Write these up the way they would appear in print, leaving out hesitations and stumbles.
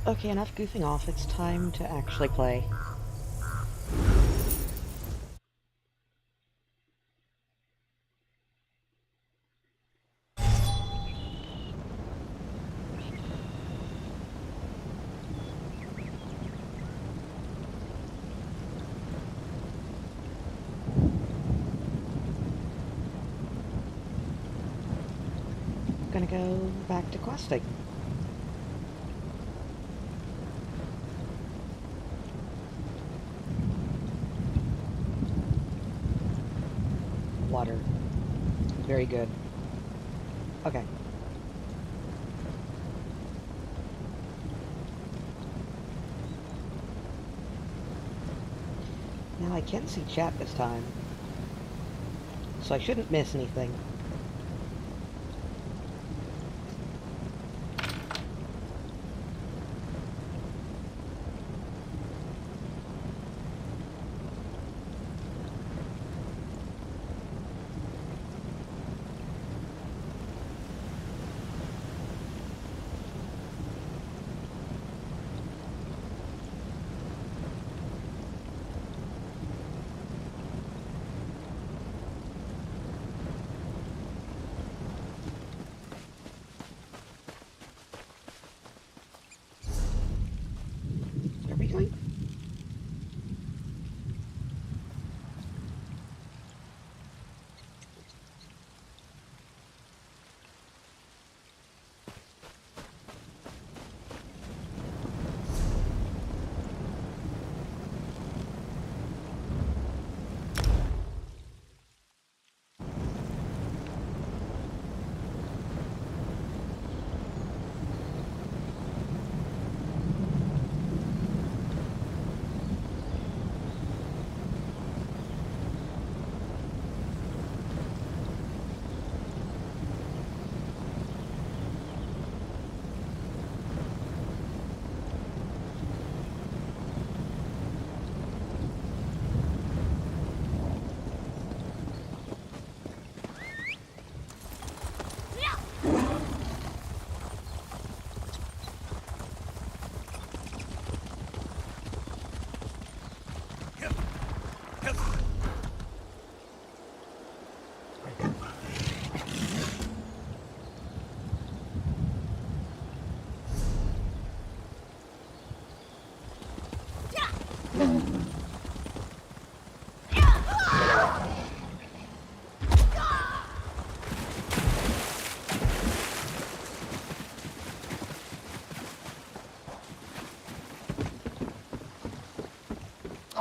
Okay, enough goofing off. It's time to actually play. Gonna go back to questing. Water. Very good. Okay. Now I can see chat this time, so I shouldn't miss anything. Are we going?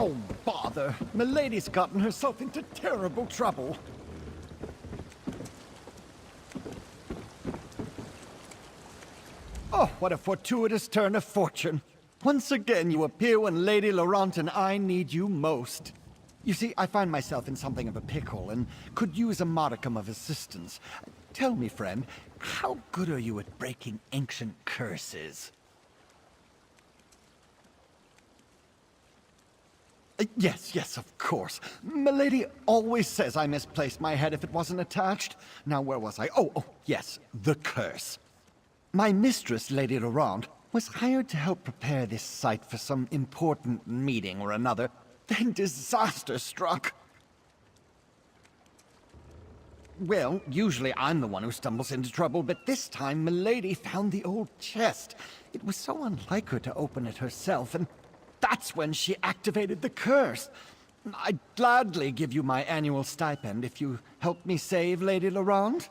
Oh, bother. Milady's gotten herself into terrible trouble. Oh, what a fortuitous turn of fortune. Once again, you appear when Lady Laurent and I need you most. You see, I find myself in something of a pickle and could use a modicum of assistance. Tell me, friend, how good are you at breaking ancient curses? Yes, of course. Milady always says I misplaced my head if it wasn't attached. Now, where was I? Oh, yes, the curse. My mistress, Lady Laurent, was hired to help prepare this site for some important meeting or another. Then disaster struck. Well, usually I'm the one who stumbles into trouble, but this time Milady found the old chest. It was so unlike her to open it herself, and that's when she activated the curse. I'd gladly give you my annual stipend if you help me save Lady Laurent.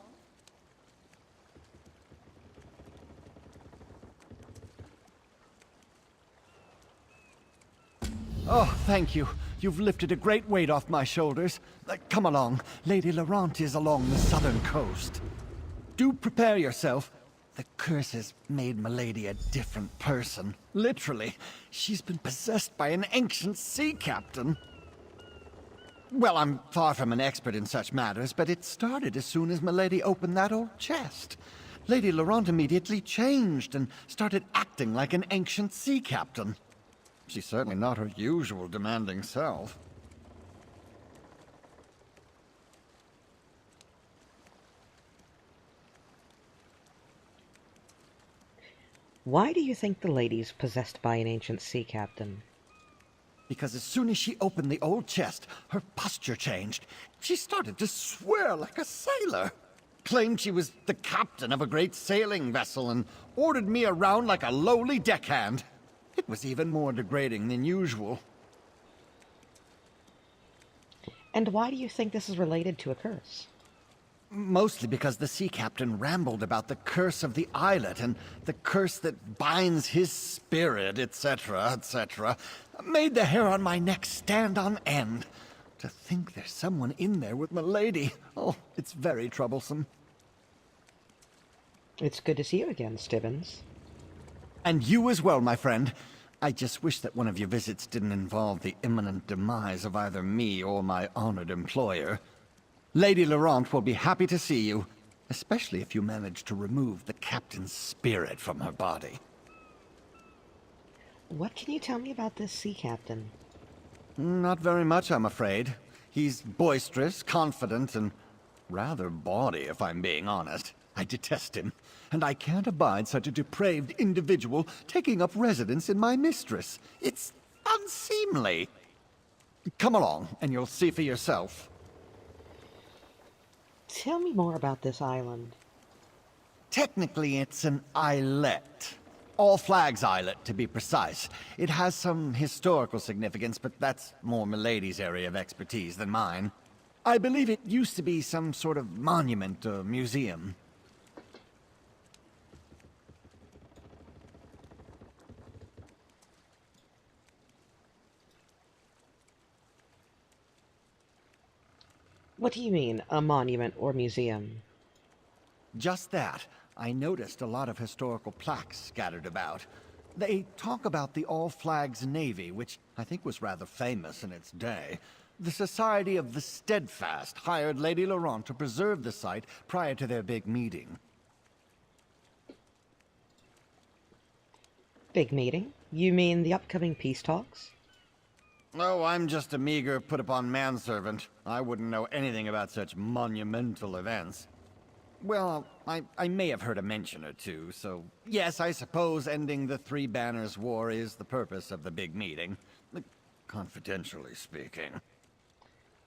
Oh, thank you. You've lifted a great weight off my shoulders. Come along. Lady Laurent is along the southern coast. Do prepare yourself. The curse has made Milady a different person. Literally. She's been possessed by an ancient sea captain. Well, I'm far from an expert in such matters, but it started as soon as Milady opened that old chest. Lady Laurent immediately changed and started acting like an ancient sea captain. She's certainly not her usual demanding self. Why do you think the lady's possessed by an ancient sea captain? Because as soon as she opened the old chest, her posture changed. She started to swear like a sailor. Claimed she was the captain of a great sailing vessel and ordered me around like a lowly deckhand. It was even more degrading than usual. And why do you think this is related to a curse? Mostly because the sea captain rambled about the curse of the islet and the curse that binds his spirit, etc., etc. Made the hair on my neck stand on end. To think there's someone in there with Milady. Oh, it's very troublesome. It's good to see you again, Stibbons. And you as well, my friend. I just wish that one of your visits didn't involve the imminent demise of either me or my honored employer. Lady Laurent will be happy to see you, especially if you manage to remove the captain's spirit from her body. What can you tell me about this sea captain? Not very much, I'm afraid. He's boisterous, confident, and rather bawdy, if I'm being honest. I detest him, and I can't abide such a depraved individual taking up residence in my mistress. It's unseemly. Come along, and you'll see for yourself. Tell me more about this island. Technically, it's an islet. All Flags Islet, to be precise. It has some historical significance, but that's more Milady's area of expertise than mine. I believe it used to be some sort of monument or museum. What do you mean, a monument or museum? Just that. I noticed a lot of historical plaques scattered about. They talk about the All Flags Navy, which I think was rather famous in its day. The Society of the Steadfast hired Lady Laurent to preserve the site prior to their big meeting. Big meeting? You mean the upcoming peace talks? Oh, I'm just a meager, put-upon manservant. I wouldn't know anything about such monumental events. Well, I may have heard a mention or two, so yes, I suppose ending the Three Banners War is the purpose of the big meeting. Confidentially speaking.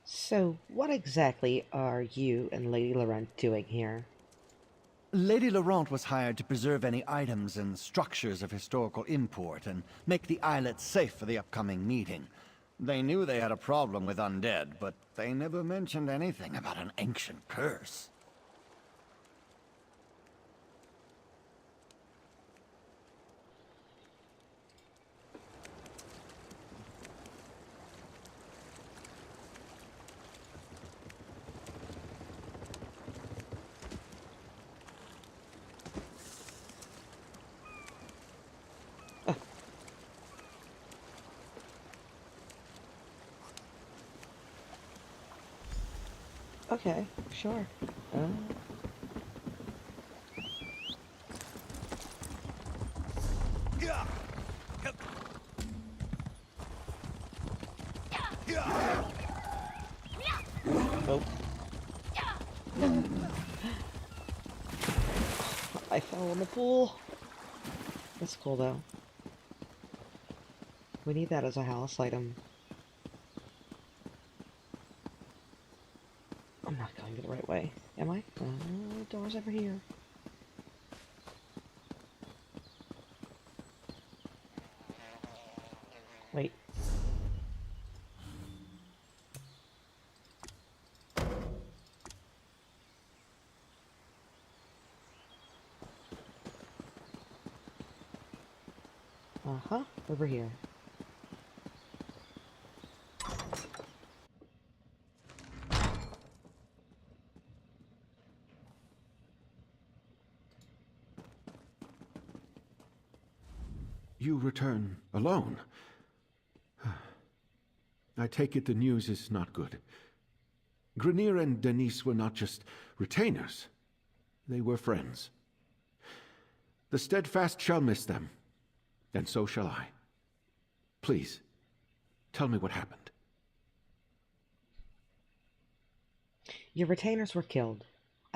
So, what exactly are you and Lady Laurent doing here? Lady Laurent was hired to preserve any items and structures of historical import and make the islet safe for the upcoming meeting. They knew they had a problem with undead, but they never mentioned anything about an ancient curse. Okay, sure. Oh. I fell in the pool. That's cool though. We need that as a house item. I'm not going the right way, am I? Door's over here. Wait. Uh-huh, over here. You return alone. I take it the news is not good. Grenier and Denise were not just retainers. They were friends. The Steadfast shall miss them, and so shall I. Please, tell me what happened. Your retainers were killed.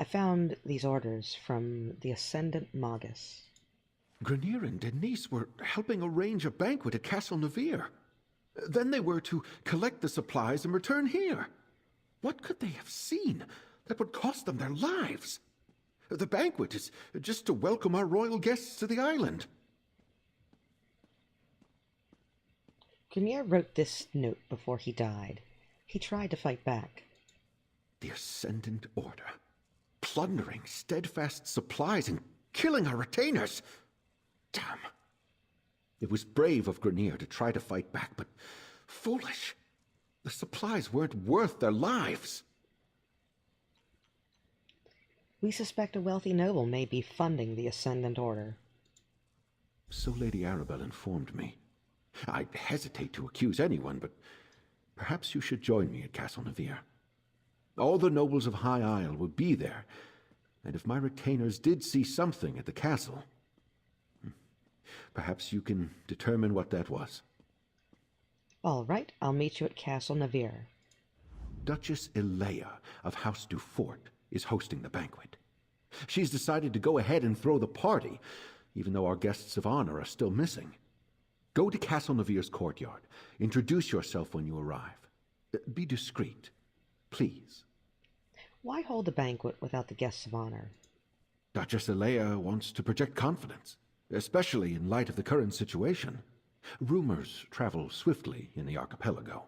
I found these orders from the Ascendant Magus. Grenier and Denise were helping arrange a banquet at Castle Navir. Then they were to collect the supplies and return here. What could they have seen that would cost them their lives? The banquet is just to welcome our royal guests to the island. Grenier wrote this note before he died. He tried to fight back. The Ascendant Order, plundering steadfast supplies and killing our retainers. Damn. It was brave of Grenier to try to fight back, but foolish. The supplies weren't worth their lives. We suspect a wealthy noble may be funding the Ascendant Order. So Lady Arabelle informed me. I'd hesitate to accuse anyone, but perhaps you should join me at Castle Navir. All the nobles of High Isle would be there, and if my retainers did see something at the castle, perhaps you can determine what that was. All right, I'll meet you at Castle Navir. Duchess Elea of House Dufort is hosting the banquet. She's decided to go ahead and throw the party, even though our guests of honor are still missing. Go to Castle Navir's courtyard. Introduce yourself when you arrive. Be discreet, please. Why hold a banquet without the guests of honor? Duchess Elea wants to project confidence, especially in light of the current situation. Rumors travel swiftly in the archipelago.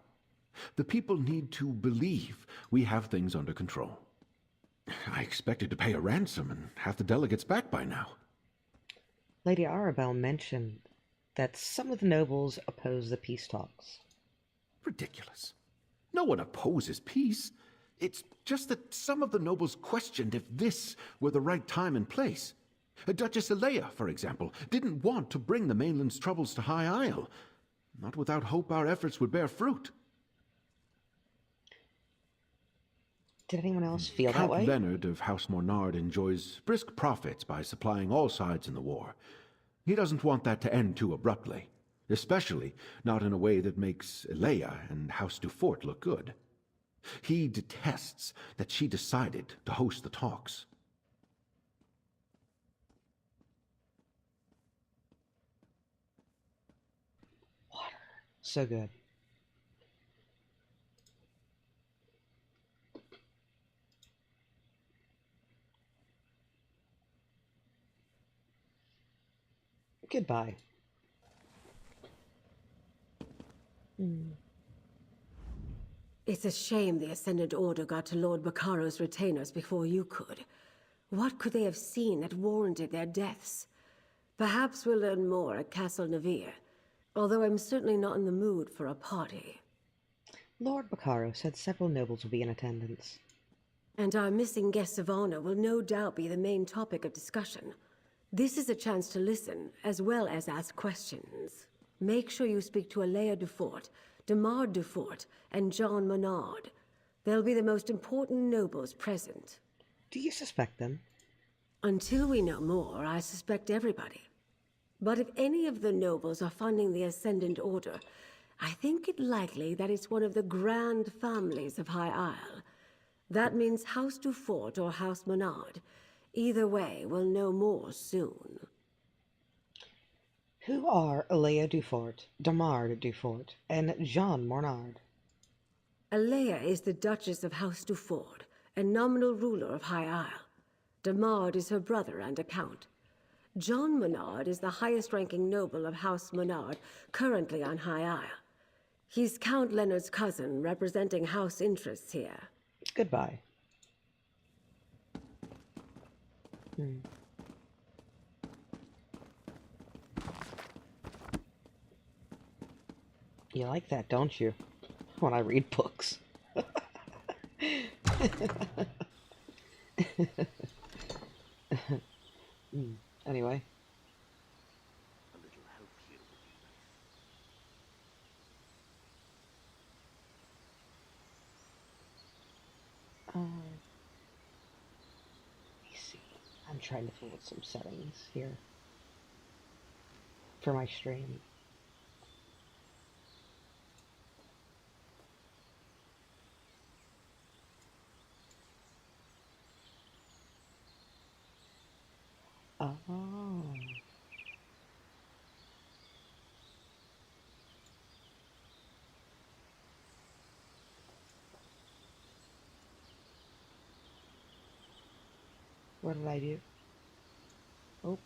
The people need to believe we have things under control. I expected to pay a ransom and have the delegates back by now. Lady Arabelle mentioned that some of the nobles oppose the peace talks. Ridiculous. No one opposes peace. It's just that some of the nobles questioned if this were the right time and place. Duchess Elea, for example, didn't want to bring the mainland's troubles to High Isle. Not without hope our efforts would bear fruit. Did anyone else feel that Count way? Leonard of House Mornard enjoys brisk profits by supplying all sides in the war. He doesn't want that to end too abruptly, especially not in a way that makes Elea and House Dufort look good. He detests that she decided to host the talks. Water. So good. Goodbye. It's a shame the Ascendant Order got to Lord Baccaro's retainers before you could. What could they have seen that warranted their deaths? Perhaps we'll learn more at Castle Navir, although I'm certainly not in the mood for a party. Lord Baccaro said several nobles will be in attendance. And our missing guests of honor will no doubt be the main topic of discussion. This is a chance to listen, as well as ask questions. Make sure you speak to Elea Dufort, Demar Dufort, and John Menard. They'll be the most important nobles present. Do you suspect them? Until we know more, I suspect everybody. But if any of the nobles are funding the Ascendant Order, I think it likely that it's one of the grand families of High Isle. That means House Dufort or House Menard. Either way, we'll know more soon. Who are Elea Dufort, Damar Dufort, and Jean Mornard? Elea is the Duchess of House Dufort, and nominal ruler of High Isle. Damard is her brother and a count. John Menard is the highest-ranking noble of House Menard, currently on High Isle. He's Count Leonard's cousin, representing house interests here. Goodbye. You like that, don't you? When I read books. Anyway. Let me see. I'm trying to fill with some settings here for my stream. Oh. What did I do? Oh.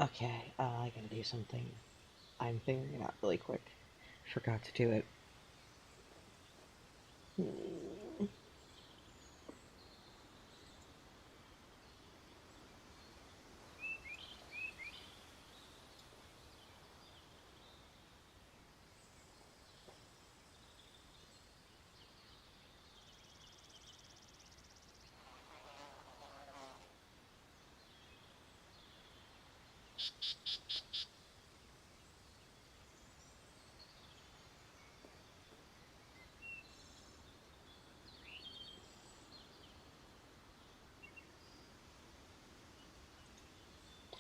Okay, I gotta do something. I'm figuring it out really quick. Forgot to do it. Hmm.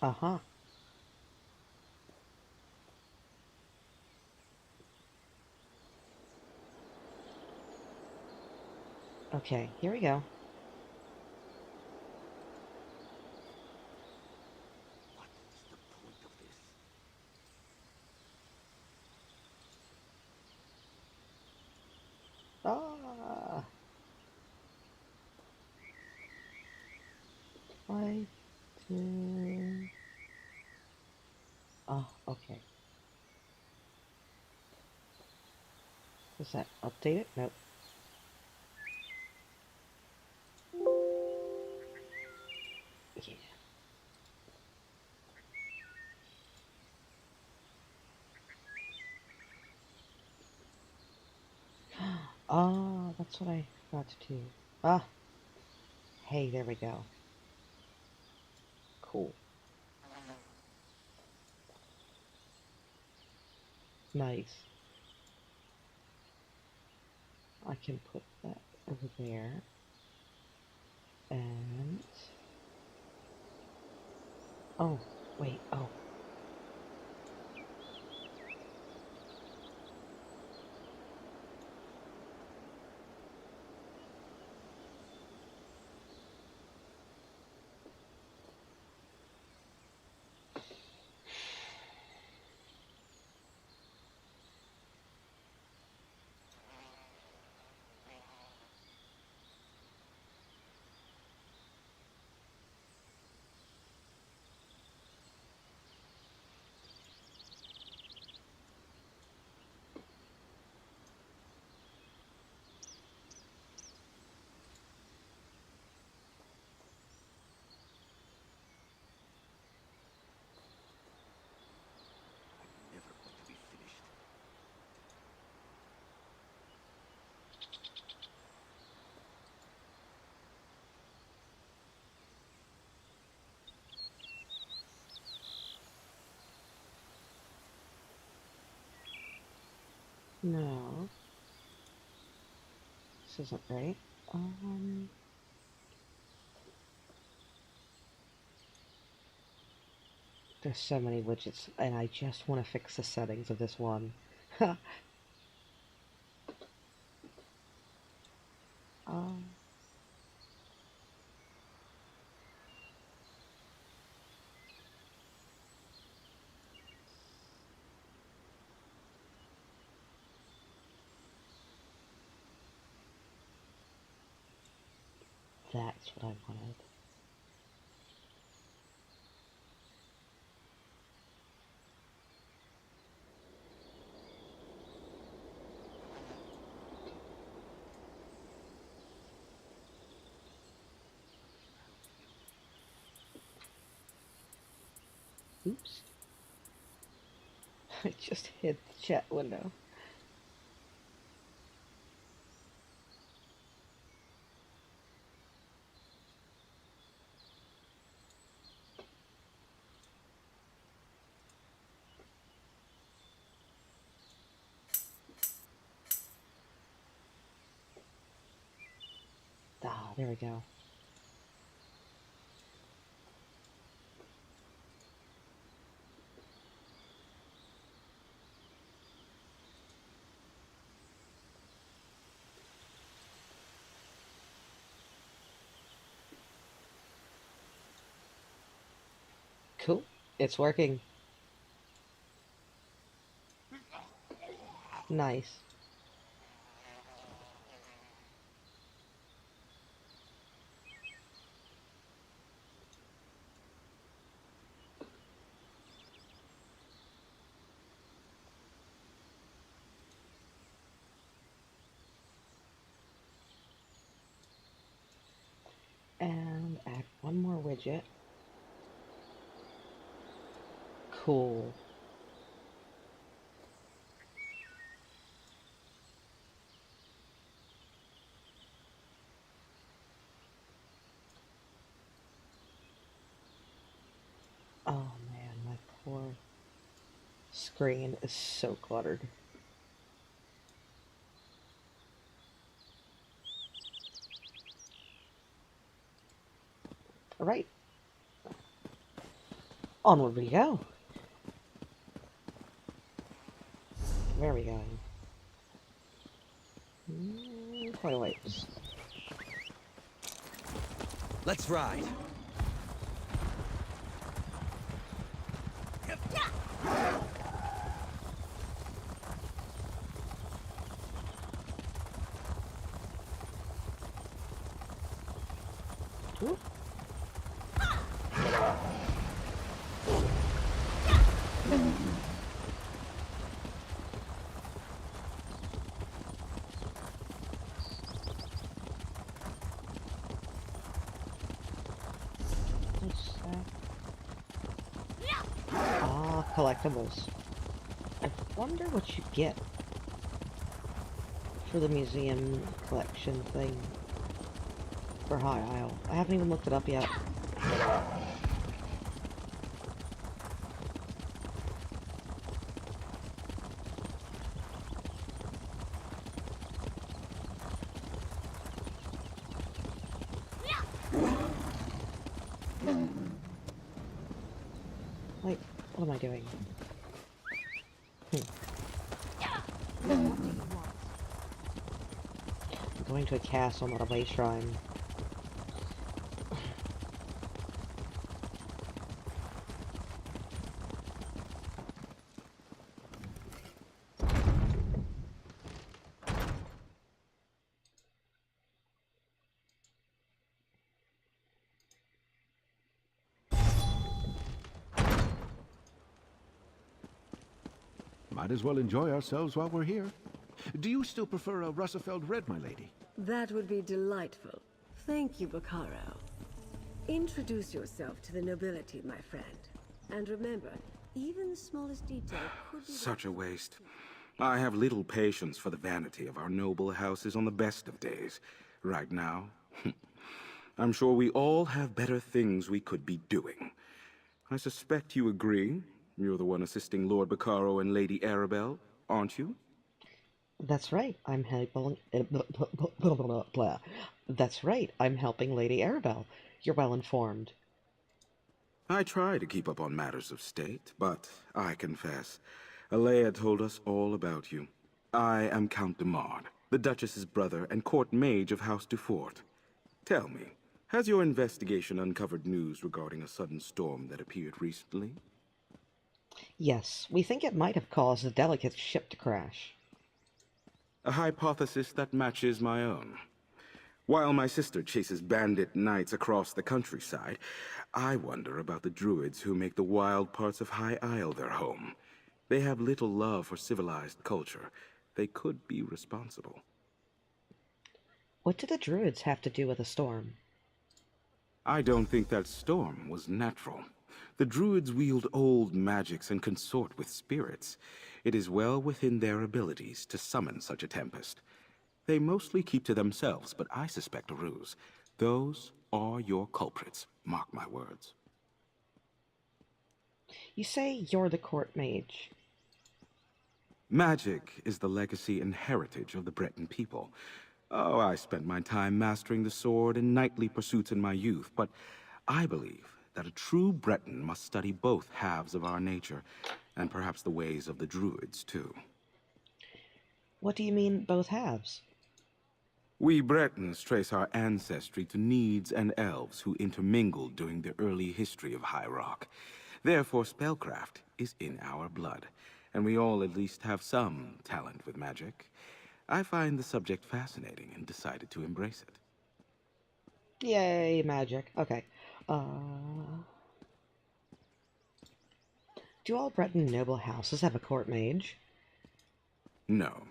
Uh-huh. Okay, here we go. What is the point of this? Ah, I did. Oh, okay. Does that update it? Nope. Yeah. Ah, that's what I forgot to do. Ah, hey, there we go. Cool. Nice. I can put that over there. And... Oh, wait, oh. I'm never going to be finished. No. This isn't right. There's so many widgets, and I just want to fix the settings of this one. um, that's what I wanted. Oops. I just hit the chat window. Ah, there we go. It's working. Nice. And add one more widget. Cool. Oh man, my poor screen is so cluttered. Alright. Onward we go. Where are we going? Quite a ways. Let's ride. Ooh. What's that? Ah, collectibles. I wonder what you get for the museum collection thing for High Isle. I haven't even looked it up yet. Like, what am I doing? I'm going to a castle, not a way shrine. Might as well enjoy ourselves while we're here. Do you still prefer a Russafeld Red, my lady? That would be delightful. Thank you, Bacaro. Introduce yourself to the nobility, my friend. And remember, even the smallest detail could be... Such a waste. I have little patience for the vanity of our noble houses on the best of days. Right now, I'm sure we all have better things we could be doing. I suspect you agree. You're the one assisting Lord Bacaro and Lady Arabelle, aren't you? That's right, I'm helping... That's right, I'm helping Lady Arabelle. You're well informed. I try to keep up on matters of state, but I confess, Alea told us all about you. I am Count de Mard, the Duchess's brother and court mage of House Dufort. Tell me, has your investigation uncovered news regarding a sudden storm that appeared recently? Yes, we think it might have caused the Delegate's ship to crash. A hypothesis that matches my own. While my sister chases bandit knights across the countryside, I wonder about the druids who make the wild parts of High Isle their home. They have little love for civilized culture. They could be responsible. What do the druids have to do with a storm? I don't think that storm was natural. The druids wield old magics and consort with spirits. It is well within their abilities to summon such a tempest. They mostly keep to themselves, but I suspect a ruse. Those are your culprits, mark my words. You say you're the court mage. Magic is the legacy and heritage of the Breton people. Oh, I spent my time mastering the sword and knightly pursuits in my youth, but I believe that a true Breton must study both halves of our nature, and perhaps the ways of the druids, too. What do you mean, both halves? We Bretons trace our ancestry to Needs and Elves who intermingled during the early history of High Rock. Therefore, spellcraft is in our blood, and we all at least have some talent with magic. I find the subject fascinating and decided to embrace it. Yay, magic. Okay. Do all Breton noble houses have a court mage? No.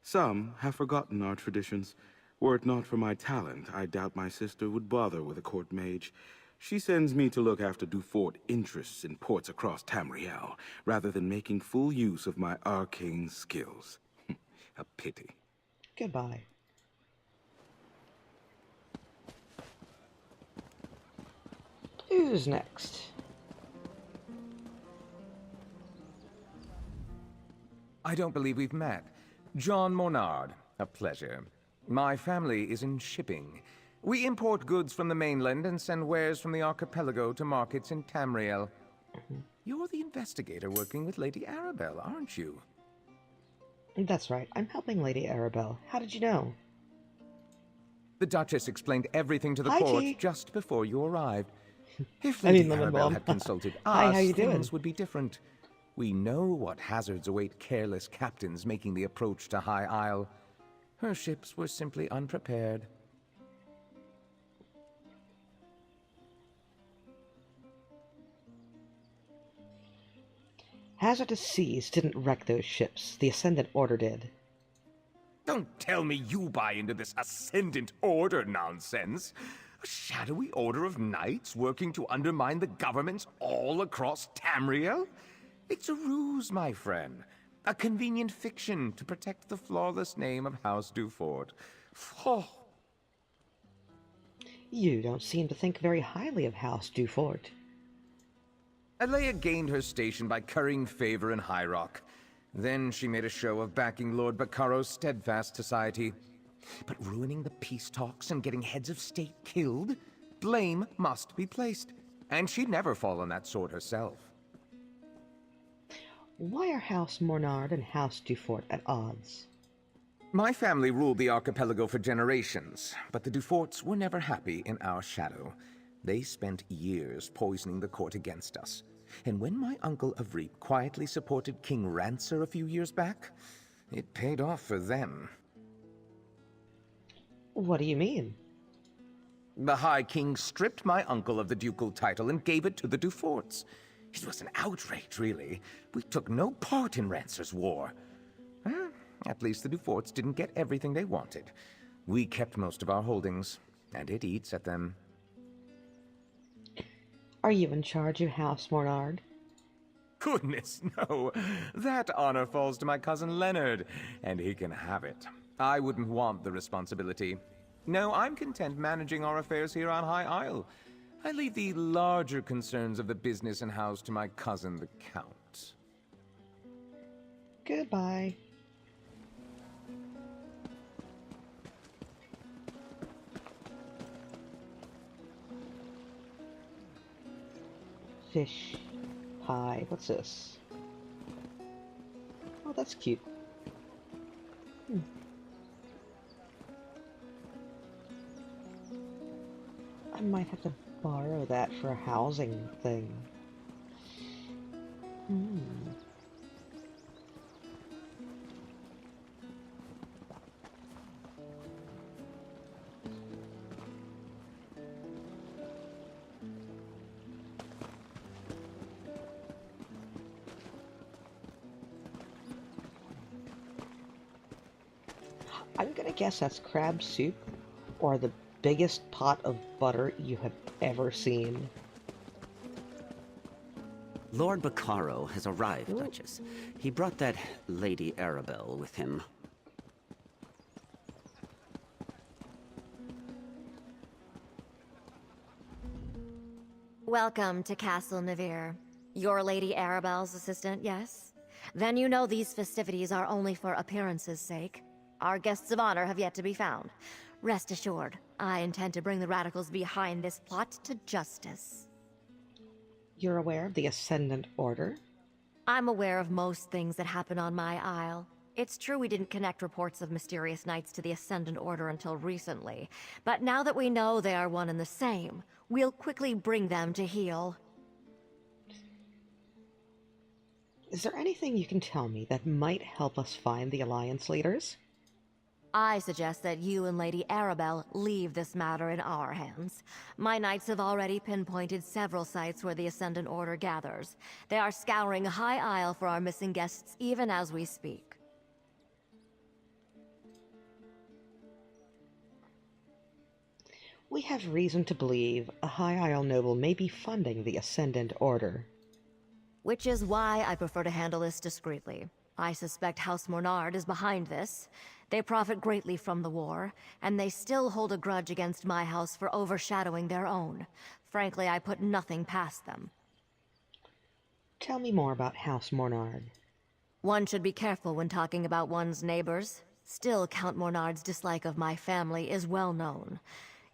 Some have forgotten our traditions. Were it not for my talent, I doubt my sister would bother with a court mage. She sends me to look after Dufort interests in ports across Tamriel, rather than making full use of my arcane skills. A pity. Goodbye. Who's next? I don't believe we've met. John Mornard, a pleasure. My family is in shipping. We import goods from the mainland and send wares from the archipelago to markets in Tamriel. You're the investigator working with Lady Arabelle, aren't you? That's right. I'm helping Lady Arabelle. How did you know? The Duchess explained everything to the Hi, court T. just before you arrived. If I mean, Lady Lemon Arabelle Balm. had consulted Hi, us, how you doing? things would be different. We know what hazards await careless captains making the approach to High Isle. Her ships were simply unprepared. Hazardous seas didn't wreck those ships. The Ascendant Order did. Don't tell me you buy into this Ascendant Order nonsense. A shadowy order of knights working to undermine the governments all across Tamriel? It's a ruse, my friend. A convenient fiction to protect the flawless name of House Dufort. Oh, You don't seem to think very highly of House Dufort. Alea gained her station by currying favor in High Rock. Then she made a show of backing Lord Baccaro's steadfast society. But ruining the peace talks and getting heads of state killed? Blame must be placed. And she'd never fall on that sword herself. Why are House Mornard and House Dufort at odds? My family ruled the archipelago for generations, but the Duforts were never happy in our shadow. They spent years poisoning the court against us. And when my uncle Avreep quietly supported King Rancer a few years back, it paid off for them. What do you mean? The High King stripped my uncle of the ducal title and gave it to the Duforts. It was an outrage, really. We took no part in Rancer's war. At least the Duforts didn't get everything they wanted. We kept most of our holdings, and it eats at them. Are you in charge of House Mornard? Goodness, no. That honor falls to my cousin Leonard, and he can have it. I wouldn't want the responsibility. No, I'm content managing our affairs here on High Isle. I leave the larger concerns of the business and house to my cousin, the Count. Goodbye. Fish pie. What's this? Oh, that's cute. I might have to borrow that for a housing thing. I'm gonna guess that's crab soup, or the biggest pot of butter you have ever seen. Lord Baccaro has arrived, Duchess. He brought that Lady Arabelle with him. Welcome to Castle Navir. You're Lady Arabelle's assistant, yes? Then you know these festivities are only for appearances' sake. Our guests of honor have yet to be found. Rest assured, I intend to bring the radicals behind this plot to justice. You're aware of the Ascendant Order? I'm aware of most things that happen on my isle. It's true we didn't connect reports of mysterious knights to the Ascendant Order until recently, but now that we know they are one and the same, we'll quickly bring them to heel. Is there anything you can tell me that might help us find the Alliance leaders? I suggest that you and Lady Arabelle leave this matter in our hands. My knights have already pinpointed several sites where the Ascendant Order gathers. They are scouring High Isle for our missing guests even as we speak. We have reason to believe a High Isle noble may be funding the Ascendant Order. Which is why I prefer to handle this discreetly. I suspect House Mornard is behind this. They profit greatly from the war, and they still hold a grudge against my house for overshadowing their own. Frankly, I put nothing past them. Tell me more about House Mornard. One should be careful when talking about one's neighbors. Still, Count Mornard's dislike of my family is well known.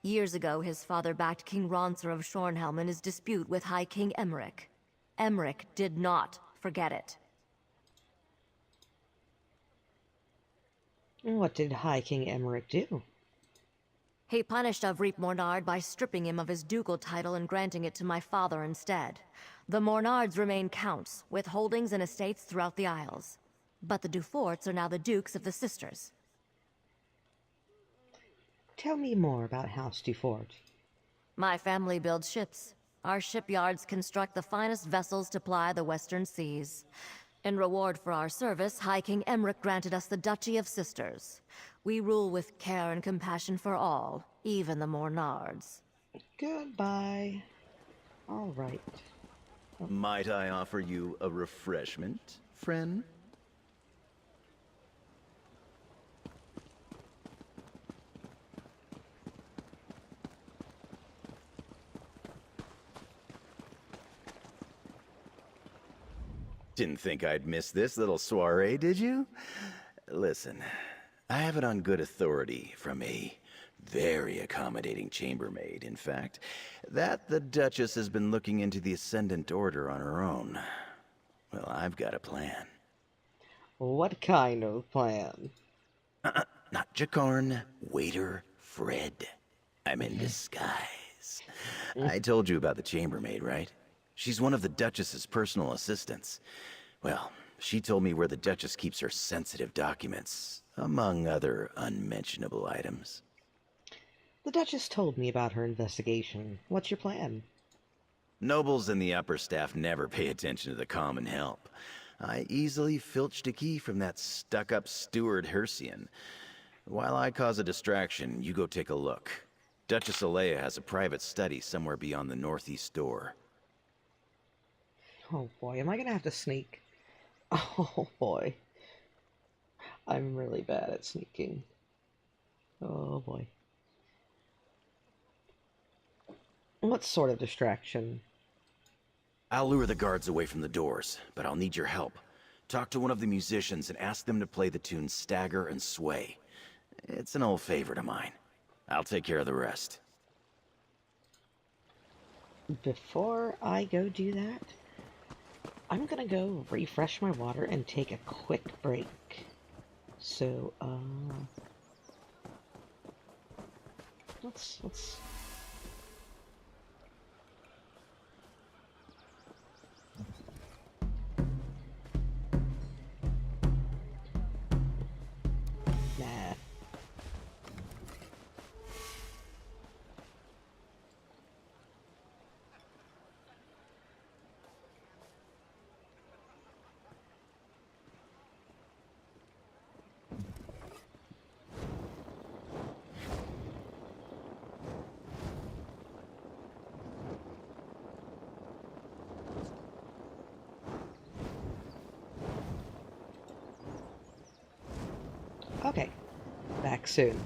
Years ago, his father backed King Ronser of Shornhelm in his dispute with High King Emmerich. Emmerich did not forget it. What did High King Emmerich do? He punished Avreep Mornard by stripping him of his ducal title and granting it to my father instead. The Mornards remain counts, with holdings and estates throughout the Isles. But the Duforts are now the Dukes of the Sisters. Tell me more about House Dufort. My family builds ships. Our shipyards construct the finest vessels to ply the western seas. In reward for our service, High King Emmerich granted us the Duchy of Sisters. We rule with care and compassion for all, even the Mornards. Goodbye. All right. Might I offer you a refreshment, friend? Didn't think I'd miss this little soiree, did you? Listen, I have it on good authority from a very accommodating chambermaid, in fact, that the Duchess has been looking into the Ascendant Order on her own. Well, I've got a plan. What kind of plan? Not Jakarn, waiter Fred. I'm in disguise. I told you about the chambermaid, right? She's one of the Duchess's personal assistants. Well, she told me where the Duchess keeps her sensitive documents, among other unmentionable items. The Duchess told me about her investigation. What's your plan? Nobles and the upper staff never pay attention to the common help. I easily filched a key from that stuck-up steward Hercian. While I cause a distraction, you go take a look. Duchess Alea has a private study somewhere beyond the northeast door. Oh boy, am I gonna have to sneak? Oh boy. I'm really bad at sneaking. Oh boy. What sort of distraction? I'll lure the guards away from the doors, but I'll need your help. Talk to one of the musicians and ask them to play the tune Stagger and Sway. It's an old favorite of mine. I'll take care of the rest. Before I go do that, I'm gonna go refresh my water and take a quick break. So, let's nah. Okay, back soon.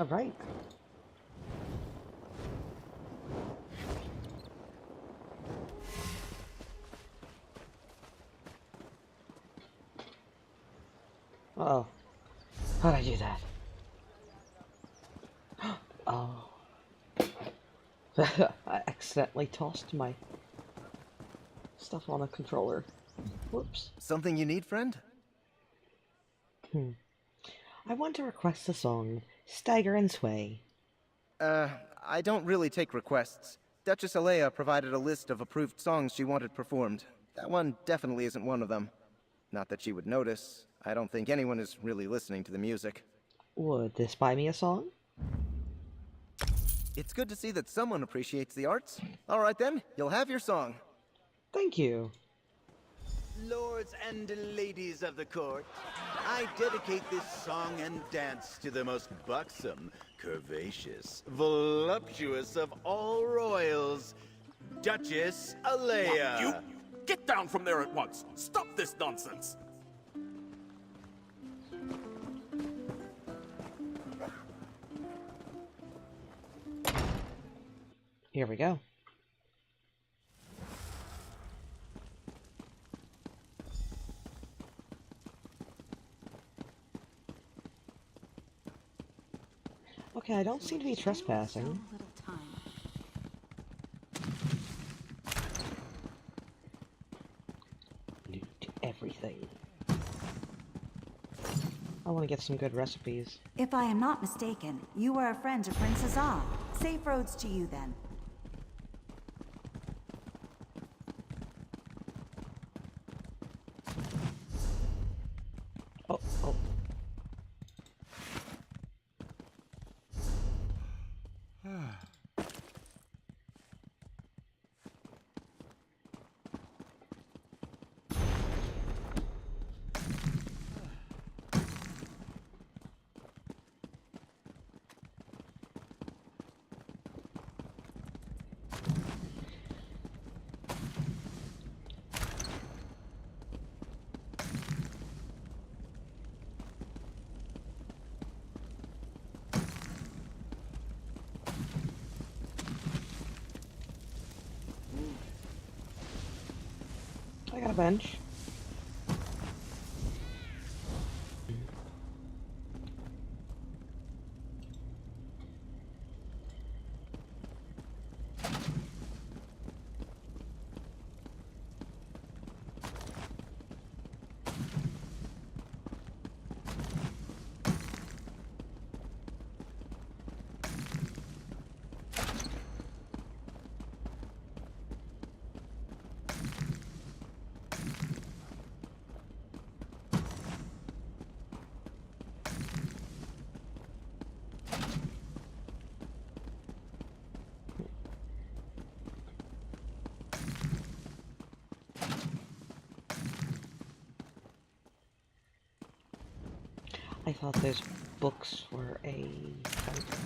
Alright. Uh-oh. How'd I do that? Oh. I accidentally tossed my stuff on a controller. Whoops. Something you need, friend? I want to request the song Stagger and Sway. I don't really take requests. Duchess Alea provided a list of approved songs she wanted performed. That one definitely isn't one of them. Not that she would notice. I don't think anyone is really listening to the music. Would this buy me a song? It's good to see that someone appreciates the arts. All right then, you'll have your song. Thank you. Lords and ladies of the court, I dedicate this song and dance to the most buxom, curvaceous, voluptuous of all royals, Duchess Alea. You get down from there at once. Stop this nonsense. Here we go. Okay, I don't seem to be trespassing. Loot everything. I want to get some good recipes. If I am not mistaken, you are a friend of Prince Azad. Safe roads to you, then. Oh, oh. I got a bench. I thought those books were a fountain.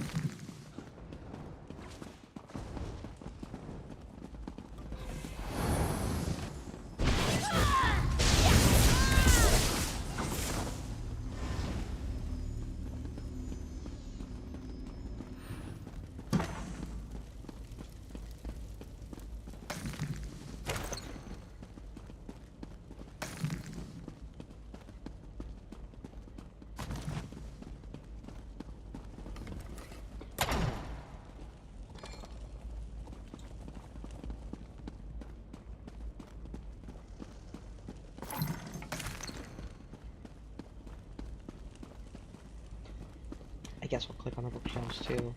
I guess we'll click on the bookshelves too.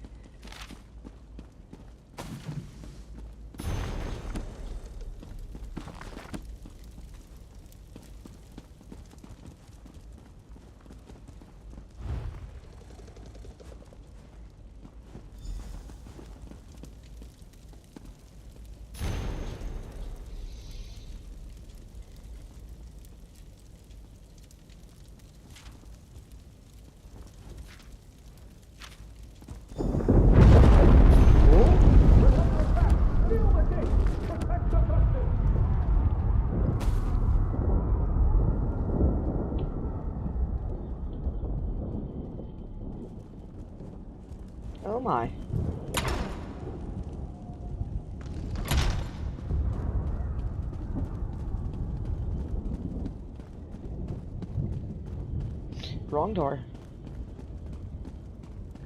Wrong door.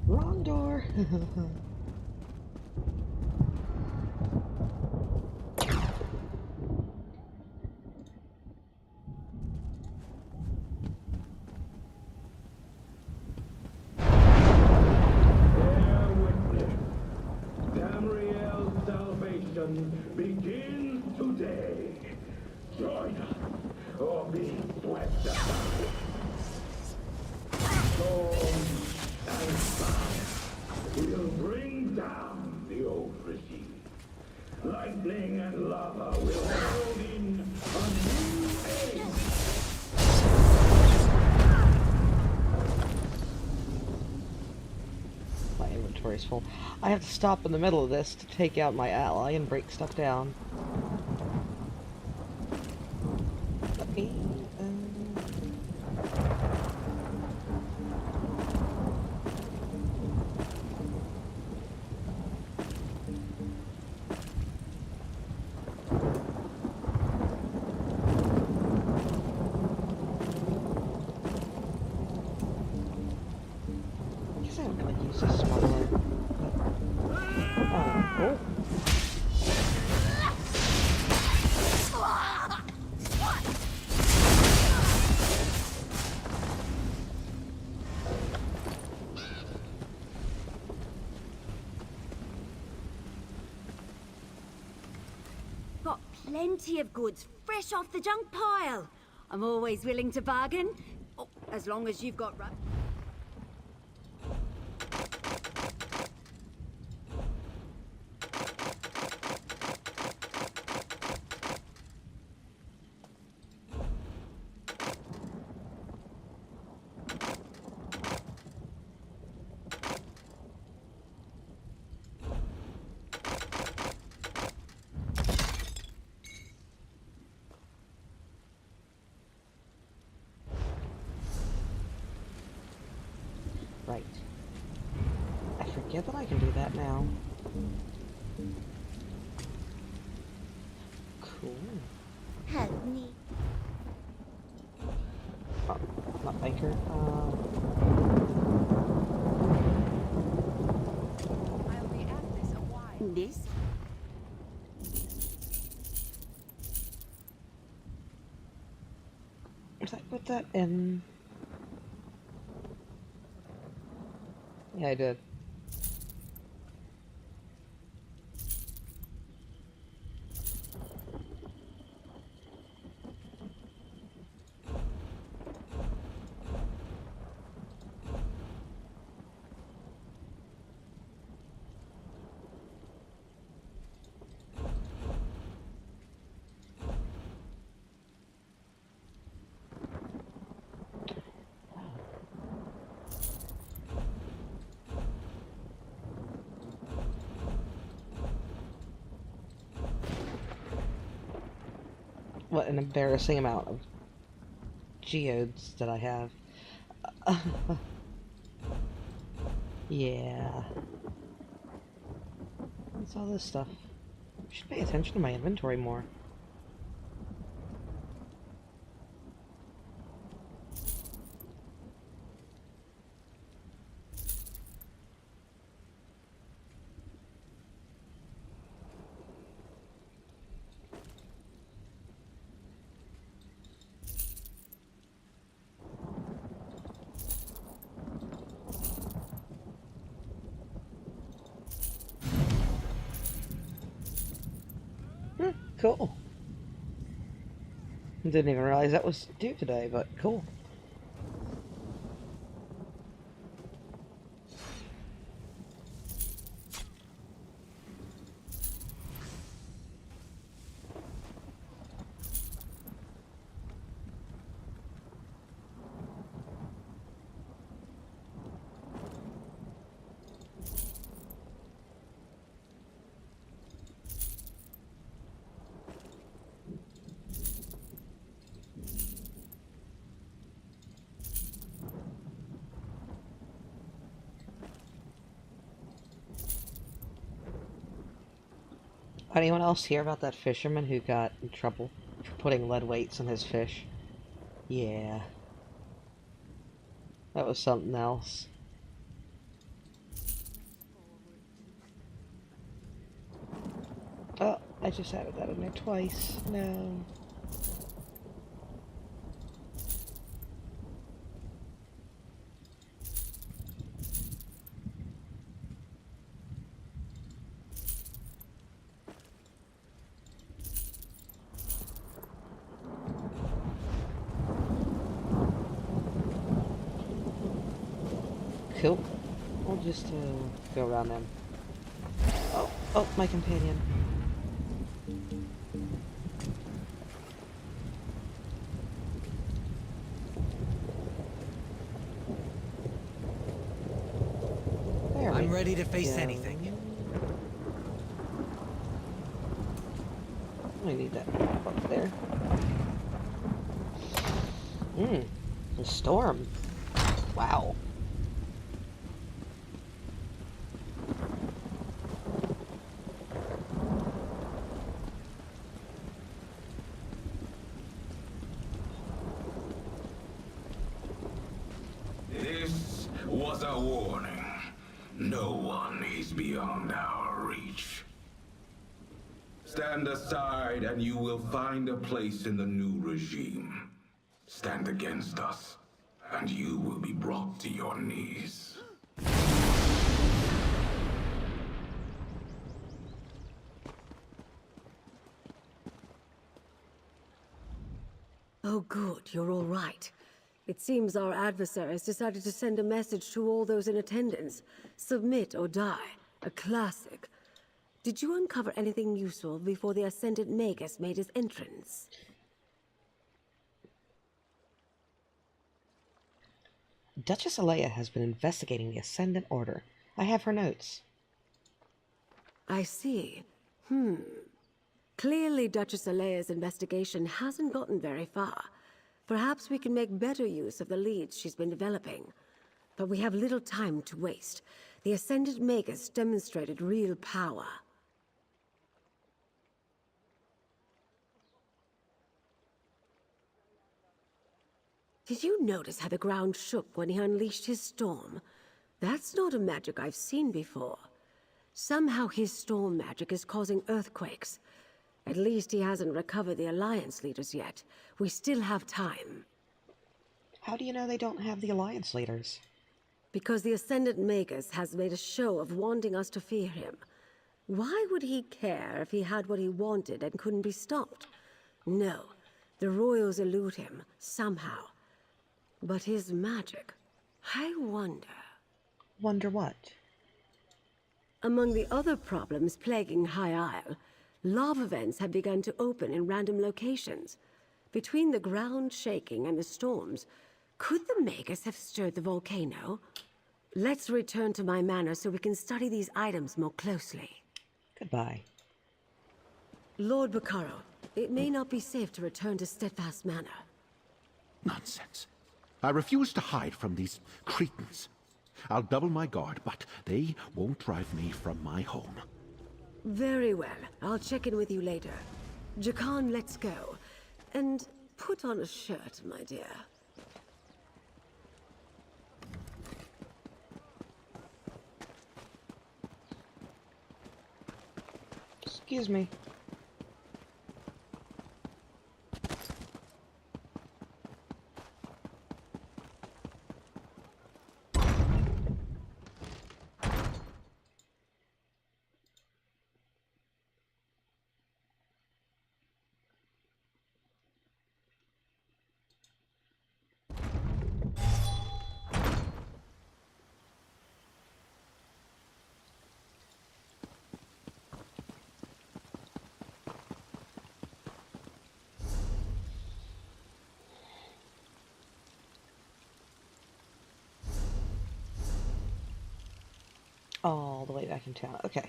Wrong door. Tamriel's salvation begins today. Join us, or be swept aside. Storm and fire will bring down the old regime. Lightning and lava will hold in a new age. My inventory's full. I have to stop in the middle of this to take out my ally and break stuff down. Let me, I guess I'm gonna use this smuggler. Oh. Got plenty of goods fresh off the junk pile. I'm always willing to bargain. Oh, as long as you've got... Right. I forget that I can do that now. Cool. Help me. Oh, not Baker. I'll be at this a while. This? Did I put that in? Yeah, I did. What an embarrassing amount of geodes that I have. Yeah. What's all this stuff? I should pay attention to my inventory more. Cool. Didn't even realize that was due today, but cool. Anyone else hear about that fisherman who got in trouble for putting lead weights in his fish? Yeah. That was something else. Oh, I just added that in there twice. No. Cool. We'll just go around them. Oh, oh, my companion. I'm ready to face anything. I need that up there. A storm. Wow. This was a warning. No one is beyond our reach. Stand aside and you will find a place in the new regime. Stand against us, and you will be brought to your knees. Oh good, you're all right. It seems our adversaries decided to send a message to all those in attendance. Submit or die. A classic. Did you uncover anything useful before the Ascendant Magus made his entrance? Duchess Alea has been investigating the Ascendant Order. I have her notes. I see. Clearly Duchess Alea's investigation hasn't gotten very far. Perhaps we can make better use of the leads she's been developing. But we have little time to waste. The Ascendant Magus demonstrated real power. Did you notice how the ground shook when he unleashed his storm? That's not a magic I've seen before. Somehow his storm magic is causing earthquakes. At least he hasn't recovered the Alliance leaders yet. We still have time. How do you know they don't have the Alliance leaders? Because the Ascendant Magus has made a show of wanting us to fear him. Why would he care if he had what he wanted and couldn't be stopped? No, the royals elude him, somehow. But his magic, I wonder... Wonder what? Among the other problems plaguing High Isle, lava vents have begun to open in random locations. Between the ground shaking and the storms, could the Magus have stirred the volcano? Let's return to my manor so we can study these items more closely. Goodbye. Lord Bacaro, it may not be safe to return to Steadfast Manor. Nonsense. I refuse to hide from these cretins. I'll double my guard, but they won't drive me from my home. Very well. I'll check in with you later. Jakan, let's go. And put on a shirt, my dear. Excuse me. All the way back in town. Okay.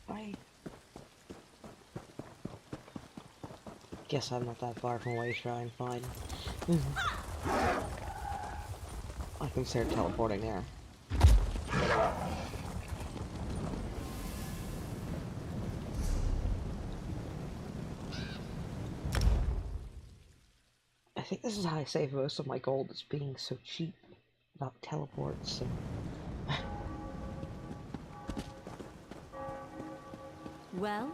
I guess I'm not that far from Way Shrine. Fine. I can start teleporting there. This is how I save most of my gold, is being so cheap about teleports and... Well?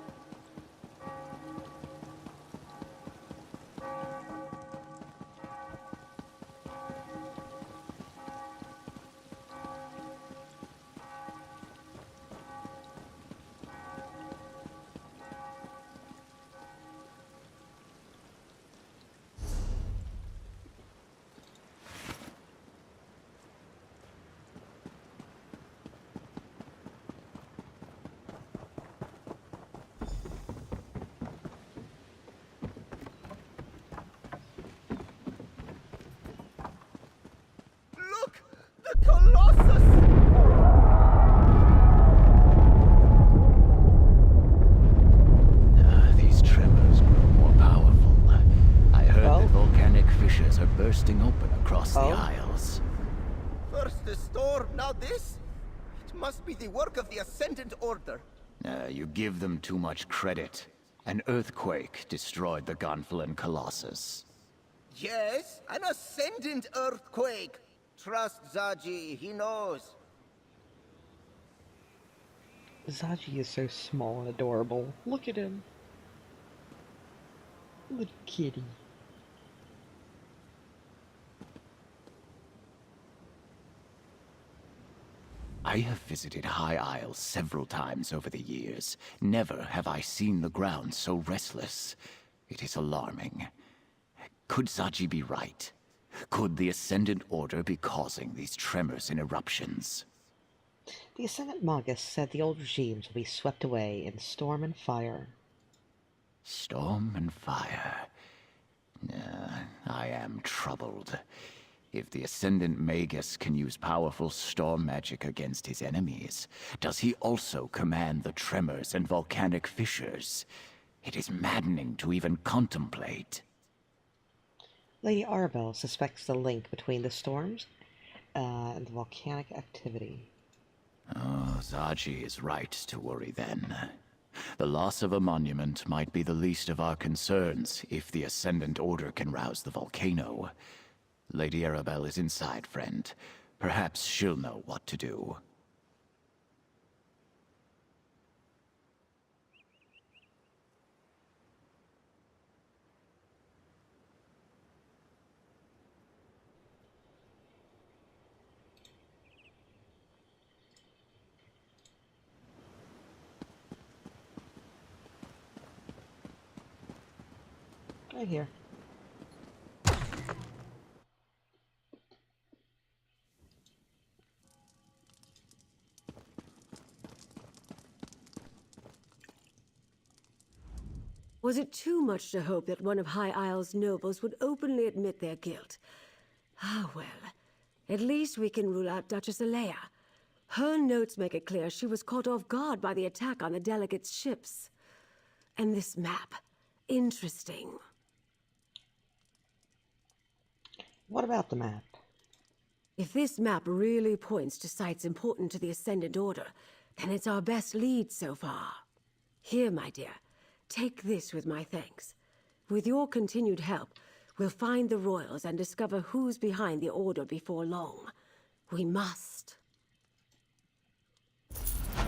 These tremors grow more powerful. I heard that volcanic fissures are bursting open across the Isles. First the storm, now this? It must be the work of the Ascendant Order. You give them too much credit. An earthquake destroyed the Gonfalon Colossus. Yes, an Ascendant earthquake. Trust Zaji, he knows. Zaji is so small and adorable. Look at him. Little kitty. I have visited High Isle several times over the years. Never have I seen the ground so restless. It is alarming. Could Zaji be right? Could the Ascendant Order be causing these tremors and eruptions? The Ascendant Magus said the old regimes will be swept away in storm and fire. Storm and fire. I am troubled. If the Ascendant Magus can use powerful storm magic against his enemies, does he also command the tremors and volcanic fissures? It is maddening to even contemplate. Lady Arabelle suspects the link between the storms and the volcanic activity. Oh, Zaji is right to worry then. The loss of a monument might be the least of our concerns if the Ascendant Order can rouse the volcano. Lady Arabelle is inside, friend. Perhaps she'll know what to do. Right here. Was it too much to hope that one of High Isle's nobles would openly admit their guilt? Ah, well, at least we can rule out Duchess Alea. Her notes make it clear she was caught off guard by the attack on the delegates' ships. And this map. Interesting. What about the map? If this map really points to sites important to the Ascendant Order, then it's our best lead so far. Here, my dear. Take this with my thanks. With your continued help, we'll find the royals and discover who's behind the Order before long. We must.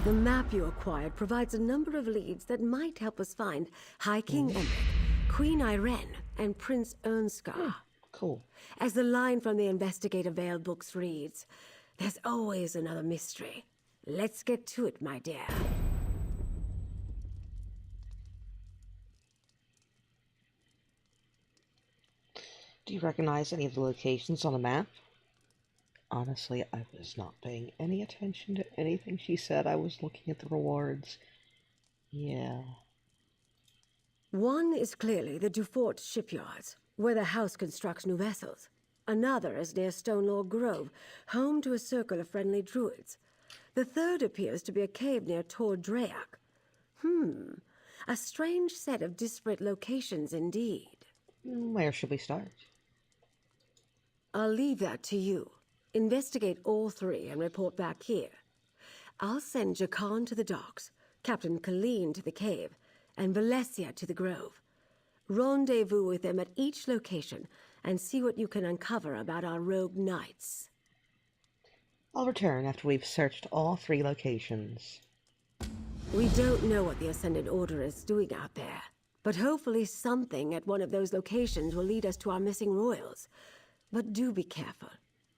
The map you acquired provides a number of leads that might help us find High King Emeric, Queen Irene, and Prince Ernskar. Cool. As the line from the Investigator Veil books reads, there's always another mystery. Let's get to it, my dear. Do you recognize any of the locations on the map? Honestly, I was not paying any attention to anything she said. I was looking at the rewards. Yeah. One is clearly the Dufort shipyards, where the house constructs new vessels. Another is near Stonelaw Grove, home to a circle of friendly druids. The third appears to be a cave near Tor Draeak. A strange set of disparate locations indeed. Where should we start? I'll leave that to you. Investigate all three and report back here. I'll send Jakan to the docks, Captain Colleen to the cave, and Valesia to the grove. Rendezvous with them at each location, and see what you can uncover about our rogue knights. I'll return after we've searched all 3 locations. We don't know what the Ascendant Order is doing out there, but hopefully something at one of those locations will lead us to our missing royals. But do be careful.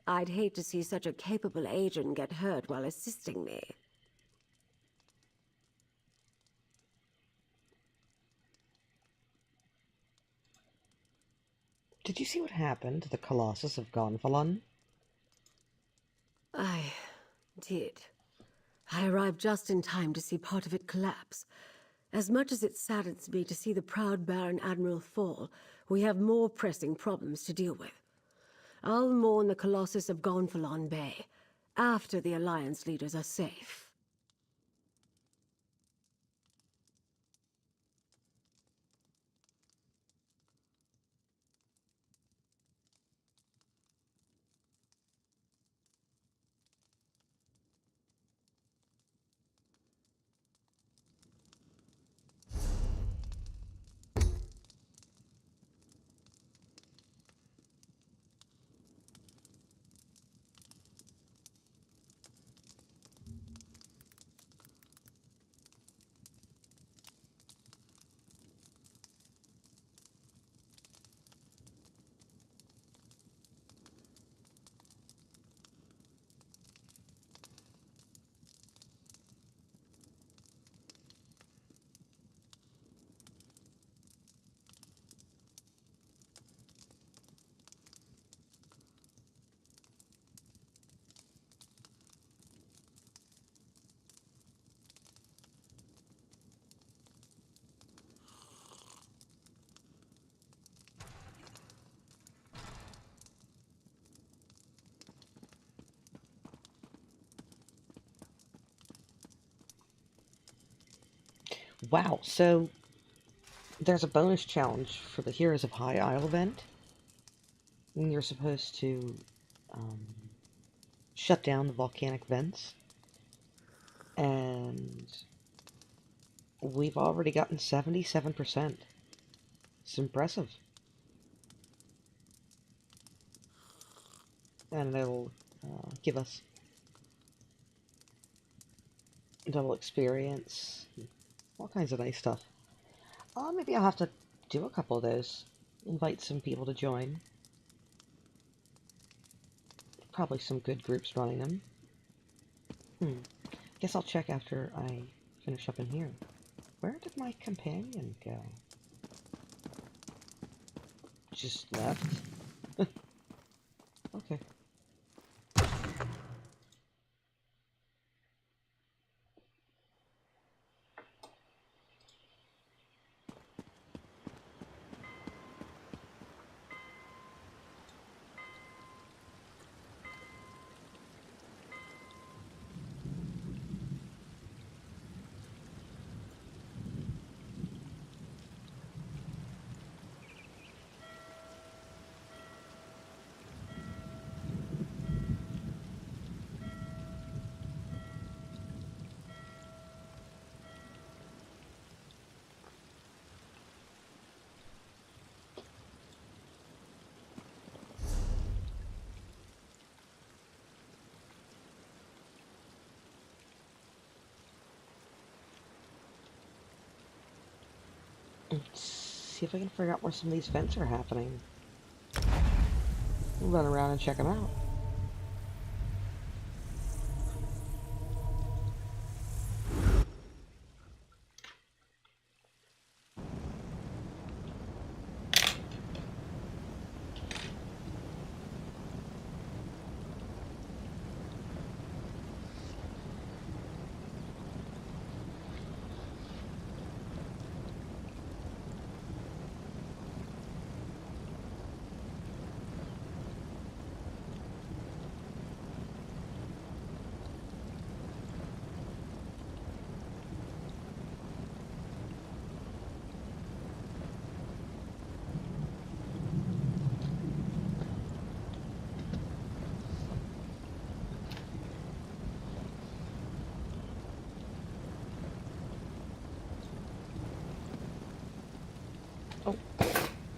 I'd hate to see such a capable agent get hurt while assisting me. Did you see what happened to the Colossus of Gonfalon? I did. I arrived just in time to see part of it collapse. As much as it saddens me to see the proud Baron Admiral fall, we have more pressing problems to deal with. I'll mourn the Colossus of Gonfalon Bay after the Alliance leaders are safe. Wow, so there's a bonus challenge for the Heroes of High Isle event. And you're supposed to shut down the volcanic vents. And we've already gotten 77%. It's impressive. And it'll give us double experience, all kinds of nice stuff. Maybe I'll have to do a couple of those. Invite some people to join. Probably some good groups running them. Guess I'll check after I finish up in here. Where did my companion go? Just left? Okay. Let's see if I can figure out where some of these vents are happening. We'll run around and check them out.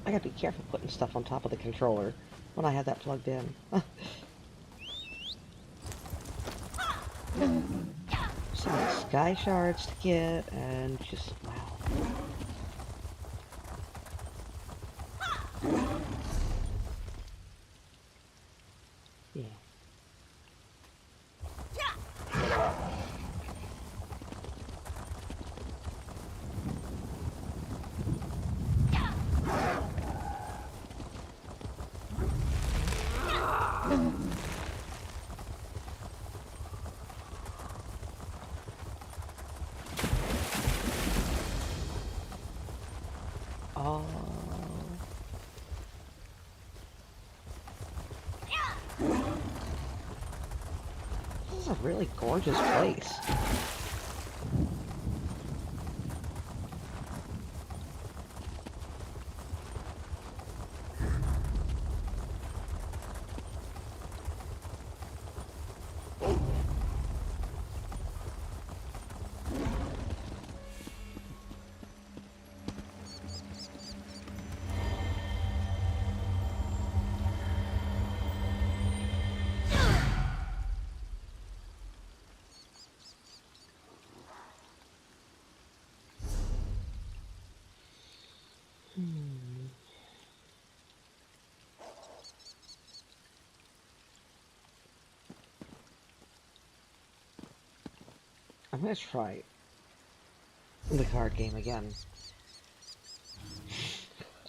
I gotta be careful putting stuff on top of the controller when I have that plugged in. So many sky shards to get, and just, wow. Yeah. Oh. This is a really gorgeous place. I'm gonna try the card game again.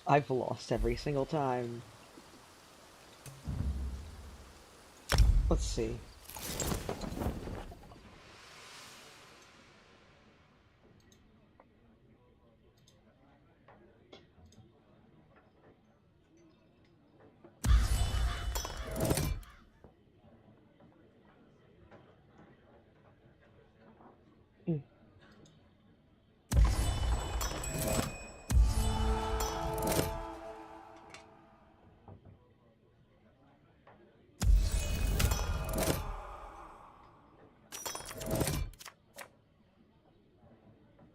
I've lost every single time. Let's see.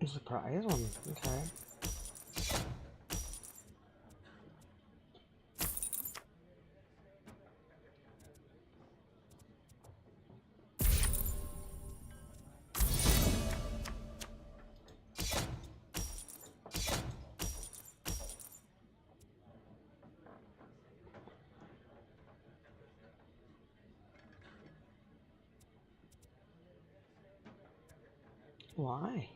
Surprise one, okay. Why?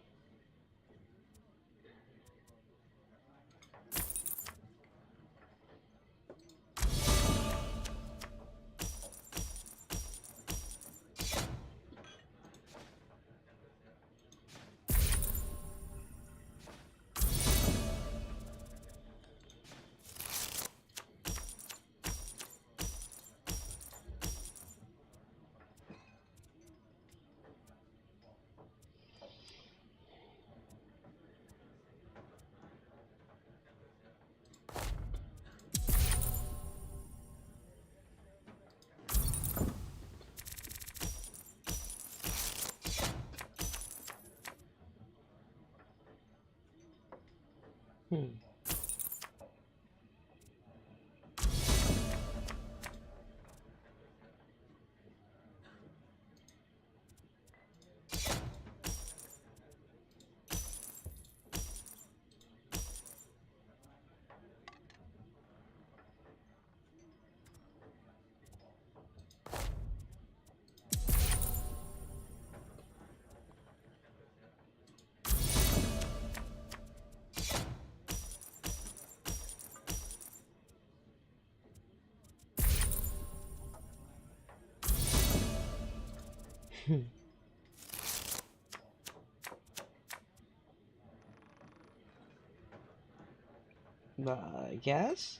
Yes?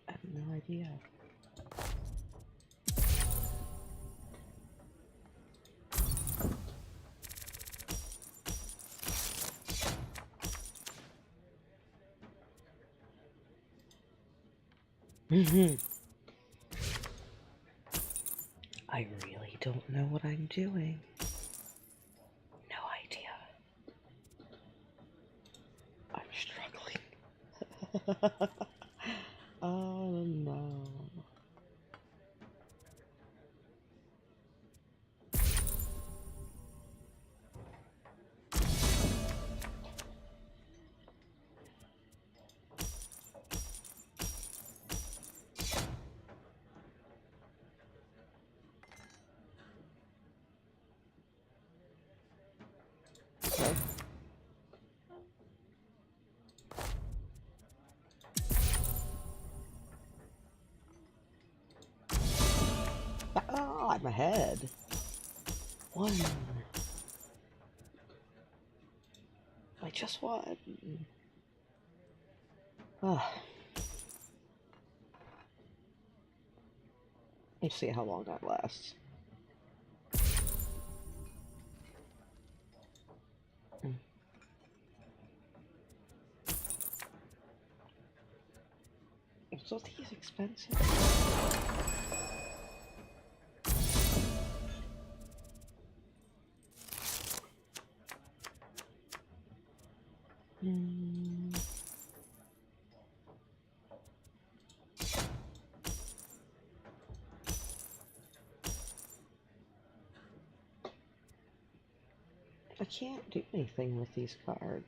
I have no idea. I really don't know what I'm doing. No idea. I'm struggling. Oh no. Okay. Ah, I'm ahead. One. I just won. Ah. Let's see how long that lasts. So these expensive. I can't do anything with these cards.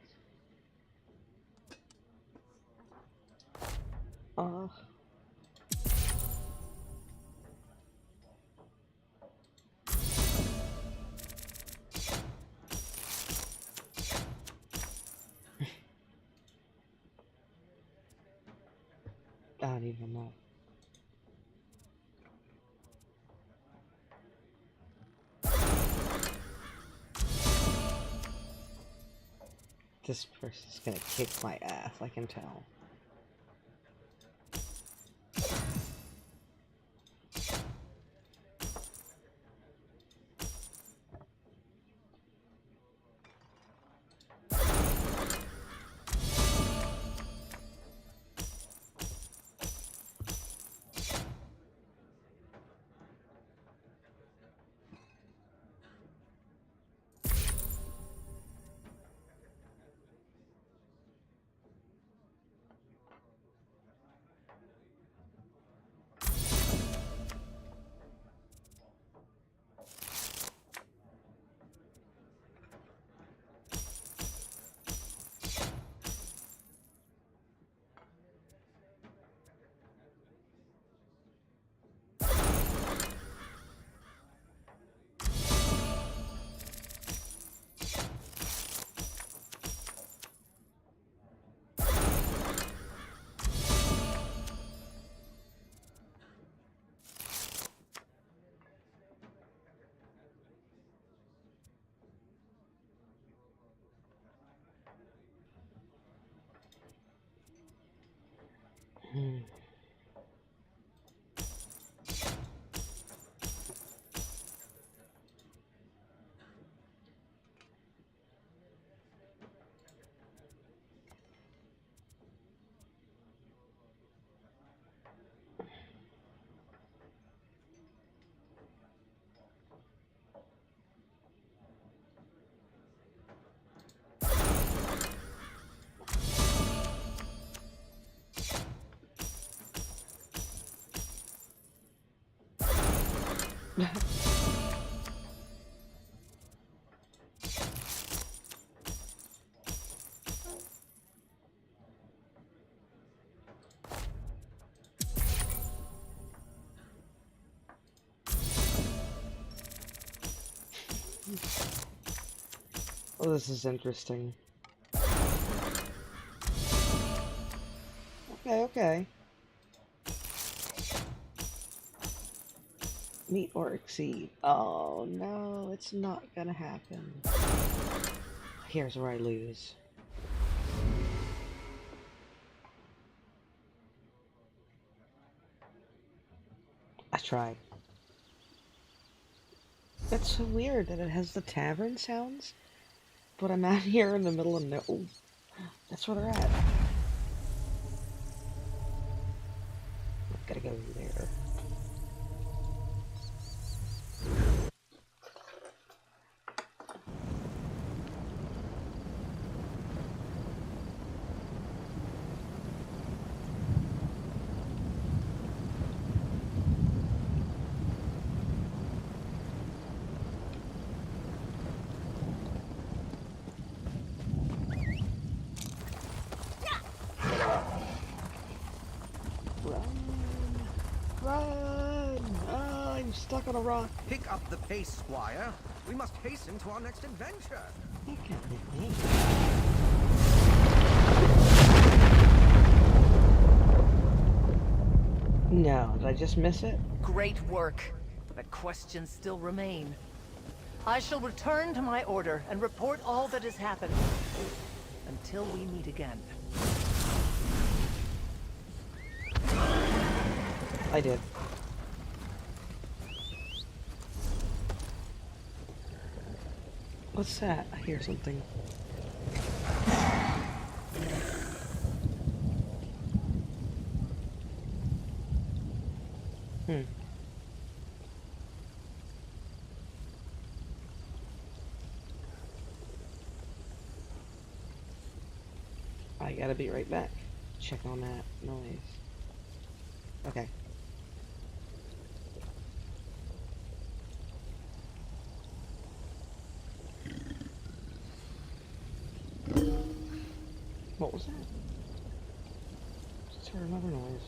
I don't even know. This person's gonna kick my ass, I can tell. Oh, this is interesting. Okay. Meet or exceed. Oh no, it's not gonna happen. Here's where I lose. I tried. It's so weird that it has the tavern sounds, but I'm out here in the middle of no. Oh, that's where they're at. Gotta go there. stuck on a rock. Pick up the pace, Squire. We must hasten to our next adventure. You can't hit me. No, did I just miss it? Great work, but questions still remain. I shall return to my order and report all that has happened. Until we meet again. I did. What's that? I hear something. I gotta be right back. Check on that noise. Okay. What was that? Just heard another noise.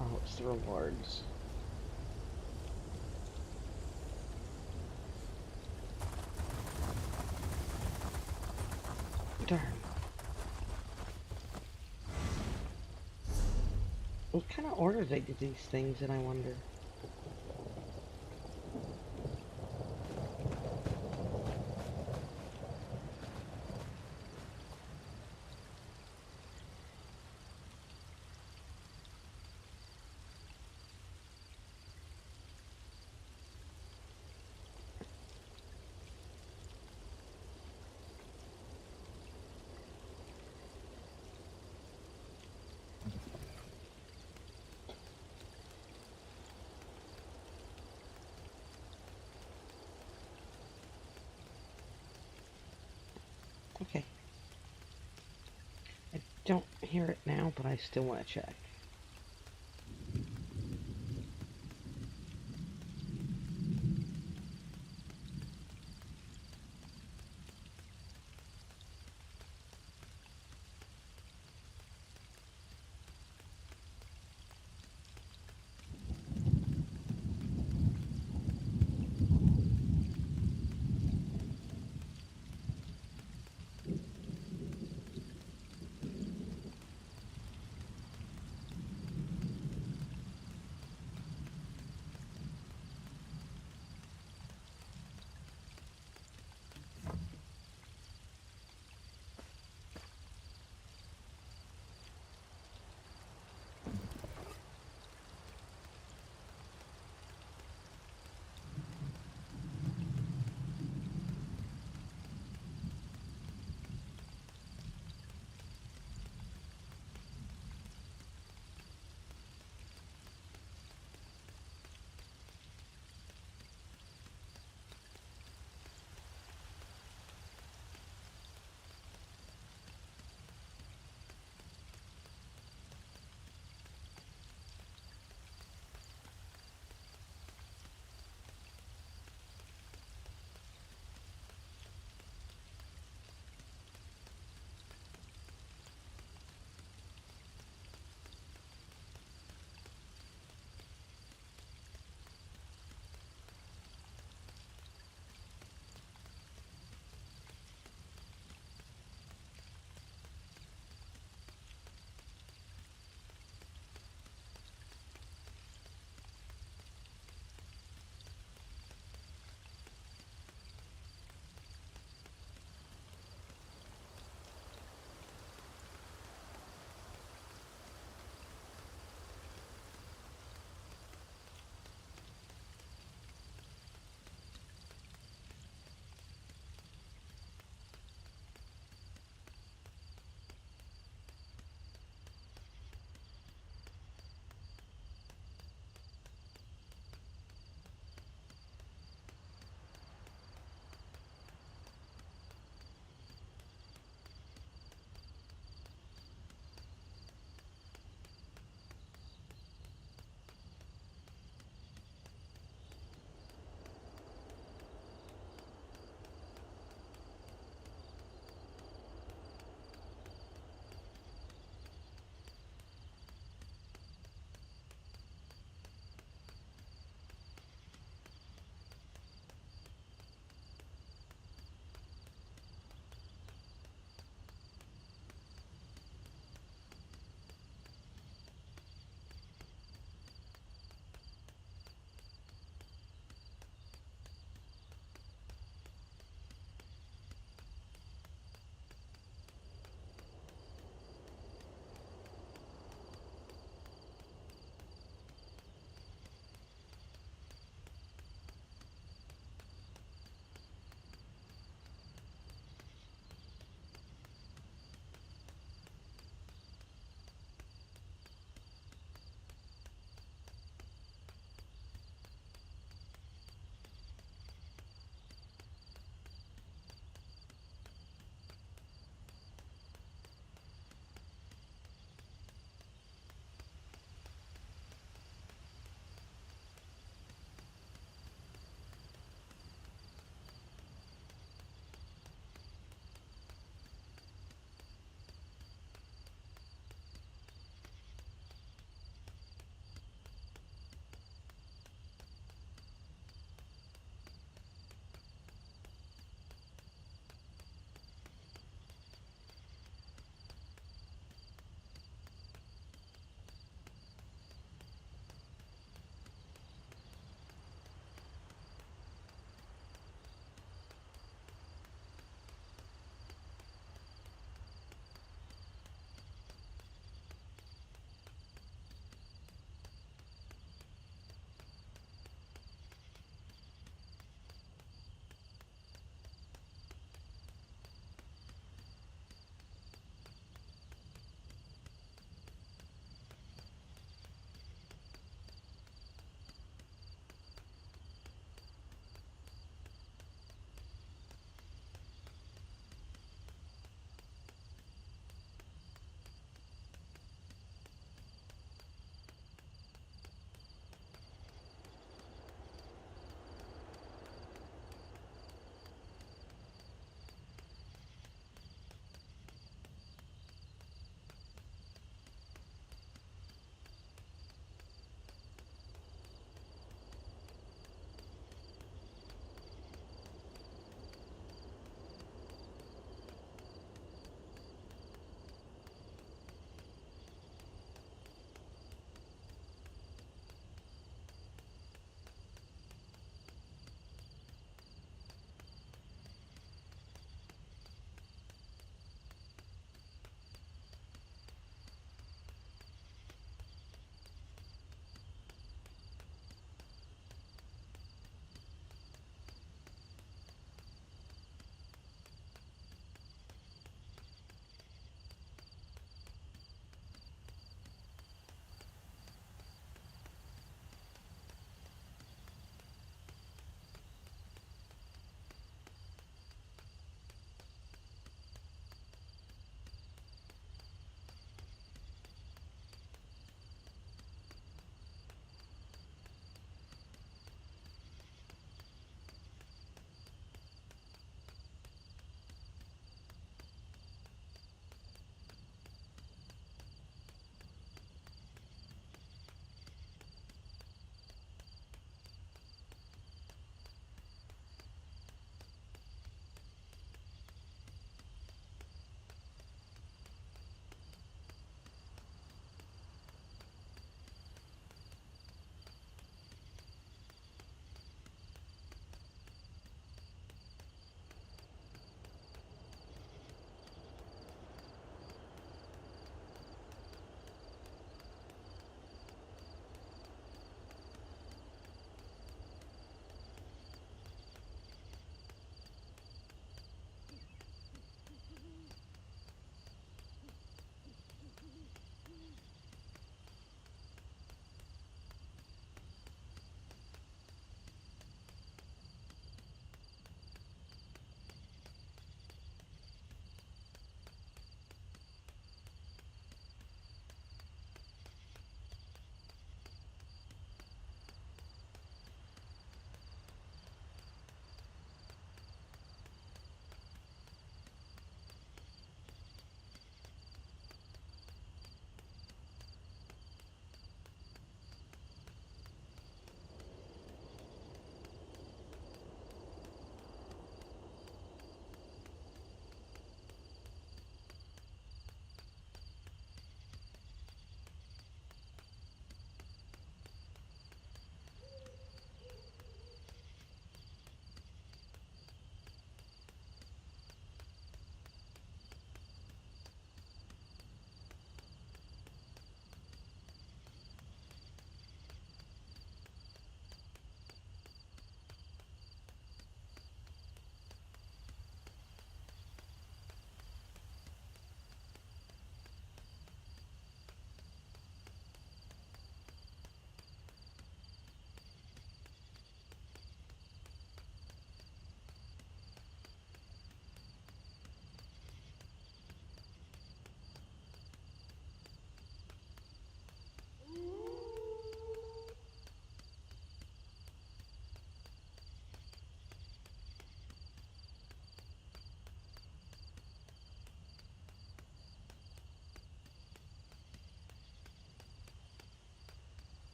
Oh, it's the rewards. Darn. What kind of order they did these things in, I wonder? Okay. I don't hear it now, but I still want to check.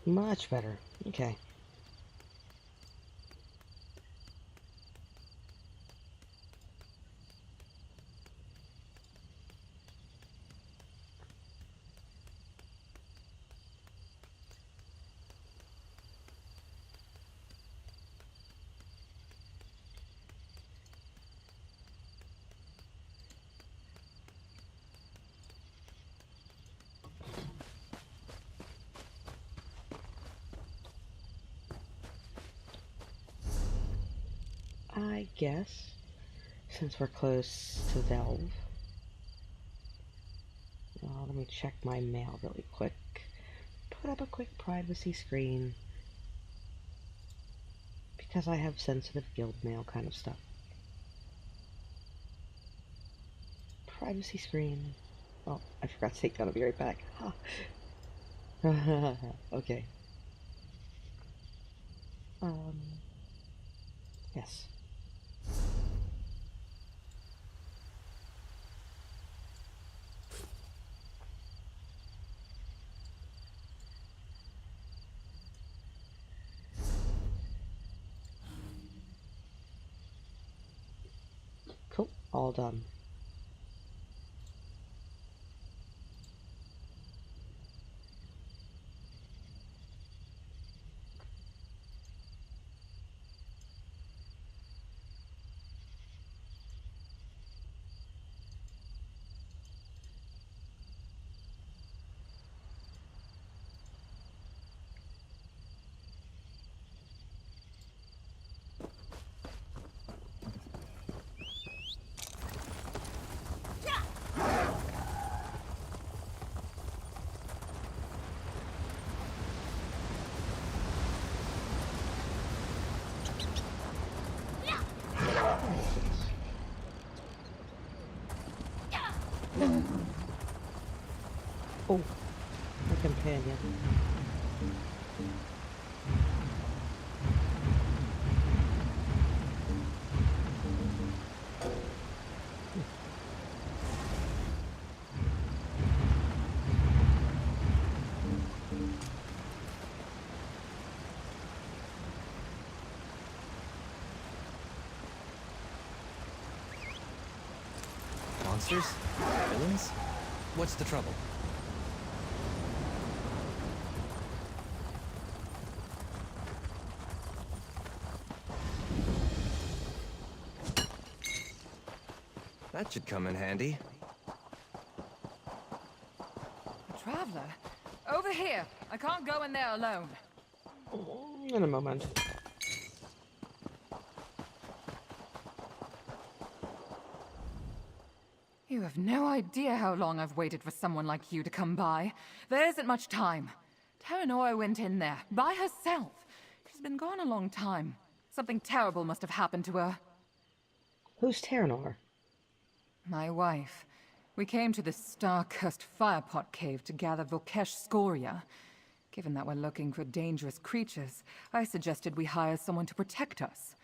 Much better. Okay. I guess, since we're close to Delve, let me check my mail really quick. Put up a quick privacy screen, because I have sensitive guild mail kind of stuff. Privacy screen. Oh, I forgot to take that. I'll be right back. Okay. Yes. Cool, all done. Oh, my companion. Monsters? Villains? What's the trouble? That should come in handy. Traveler? Over here! I can't go in there alone. In a moment. You have no idea how long I've waited for someone like you to come by. There isn't much time. Terranora went in there, by herself. She's been gone a long time. Something terrible must have happened to her. Who's Terranora? My wife. We came to this star-cursed firepot cave to gather Volkesh scoria. Given that we're looking for dangerous creatures, I suggested we hire someone to protect us.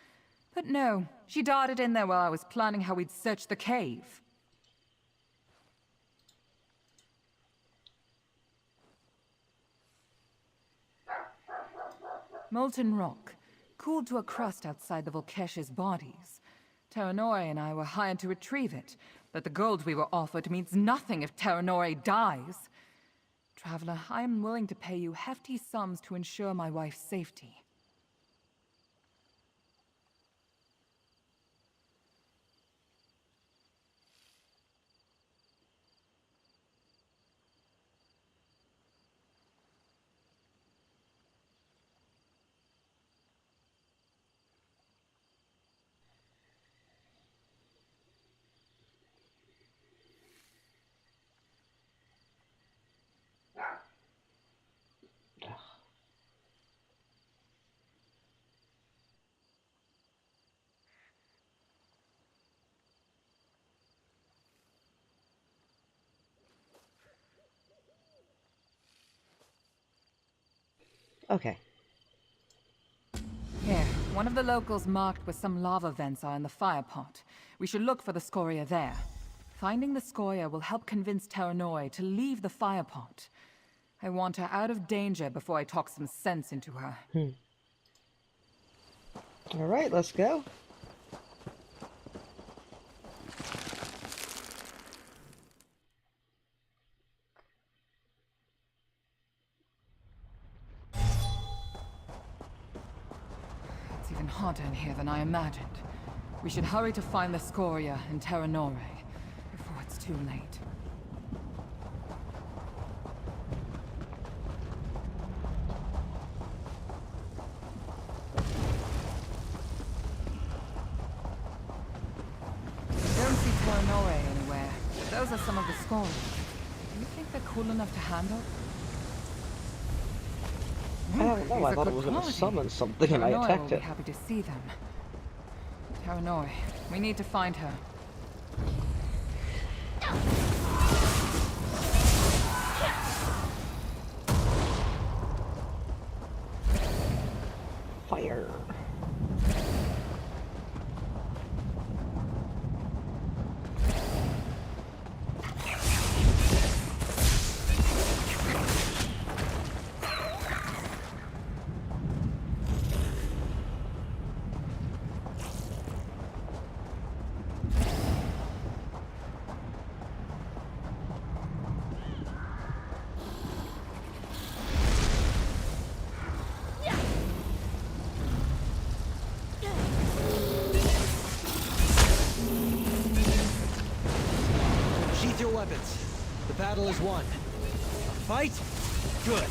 But no, she darted in there while I was planning how we'd search the cave. Molten rock, cooled to a crust outside the Volkesh's bodies. Terranora and I were hired to retrieve it, but the gold we were offered means nothing if Terranora dies. Traveler, I am willing to pay you hefty sums to ensure my wife's safety. Okay. Here, one of the locals marked where some lava vents are in the fire pot. We should look for the scoria there. Finding the scoria will help convince Terranora to leave the fire pot. I want her out of danger before I talk some sense into her. Alright, let's go. It's even harder in here than I imagined. We should hurry to find the Scoria and Terra Nore before it's too late. Don't see Terra Nore anywhere. Those are some of the Scoria. Do you think they're cool enough to handle? I don't know, I thought it was going to summon something and I attacked it. Be happy to see them. Terra Nore, we need to find her. Fire. Sheath your weapons. The battle is won. Fight? Good.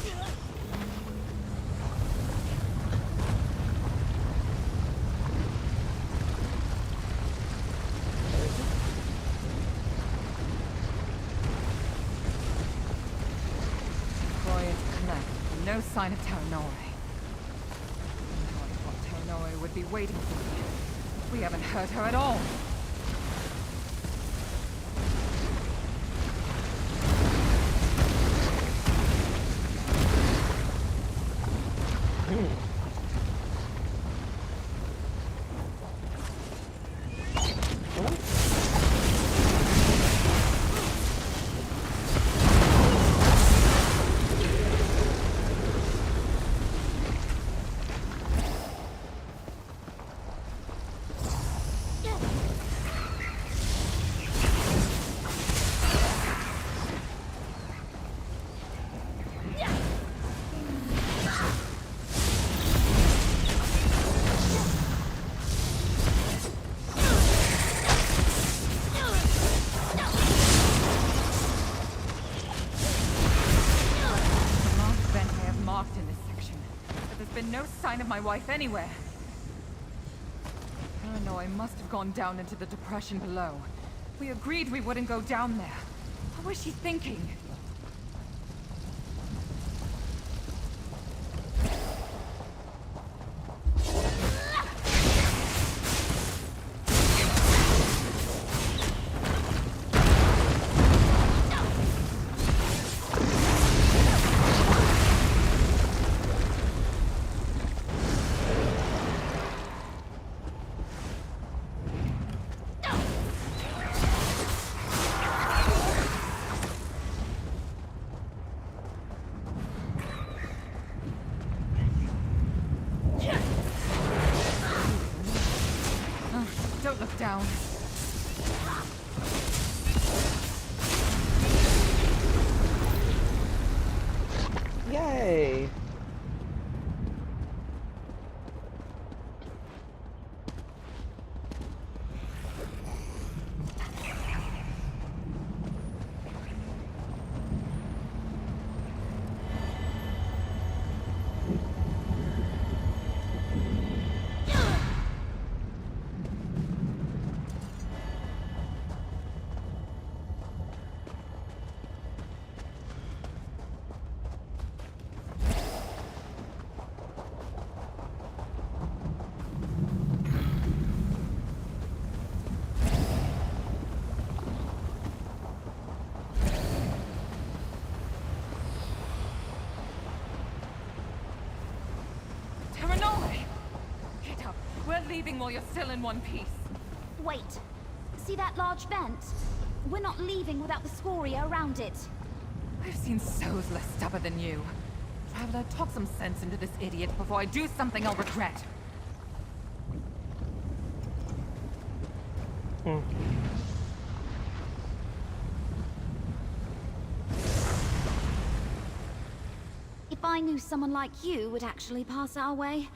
Scoria to connect. No sign of Terra Nore. I thought Terra Nore would be waiting for me. We haven't heard her at all. No sign of my wife anywhere. Terra Nore must have gone down into the depression below. We agreed we wouldn't go down there. What was she thinking? Don't look down. Yay! Terra Nore! Get up. We're leaving while you're still in one piece. Wait. See that large vent? We're not leaving without the Scoria around it. I've seen souls less stubborn than you. Traveler, talk some sense into this idiot before I do something I'll regret. If I knew someone like you would actually pass our way,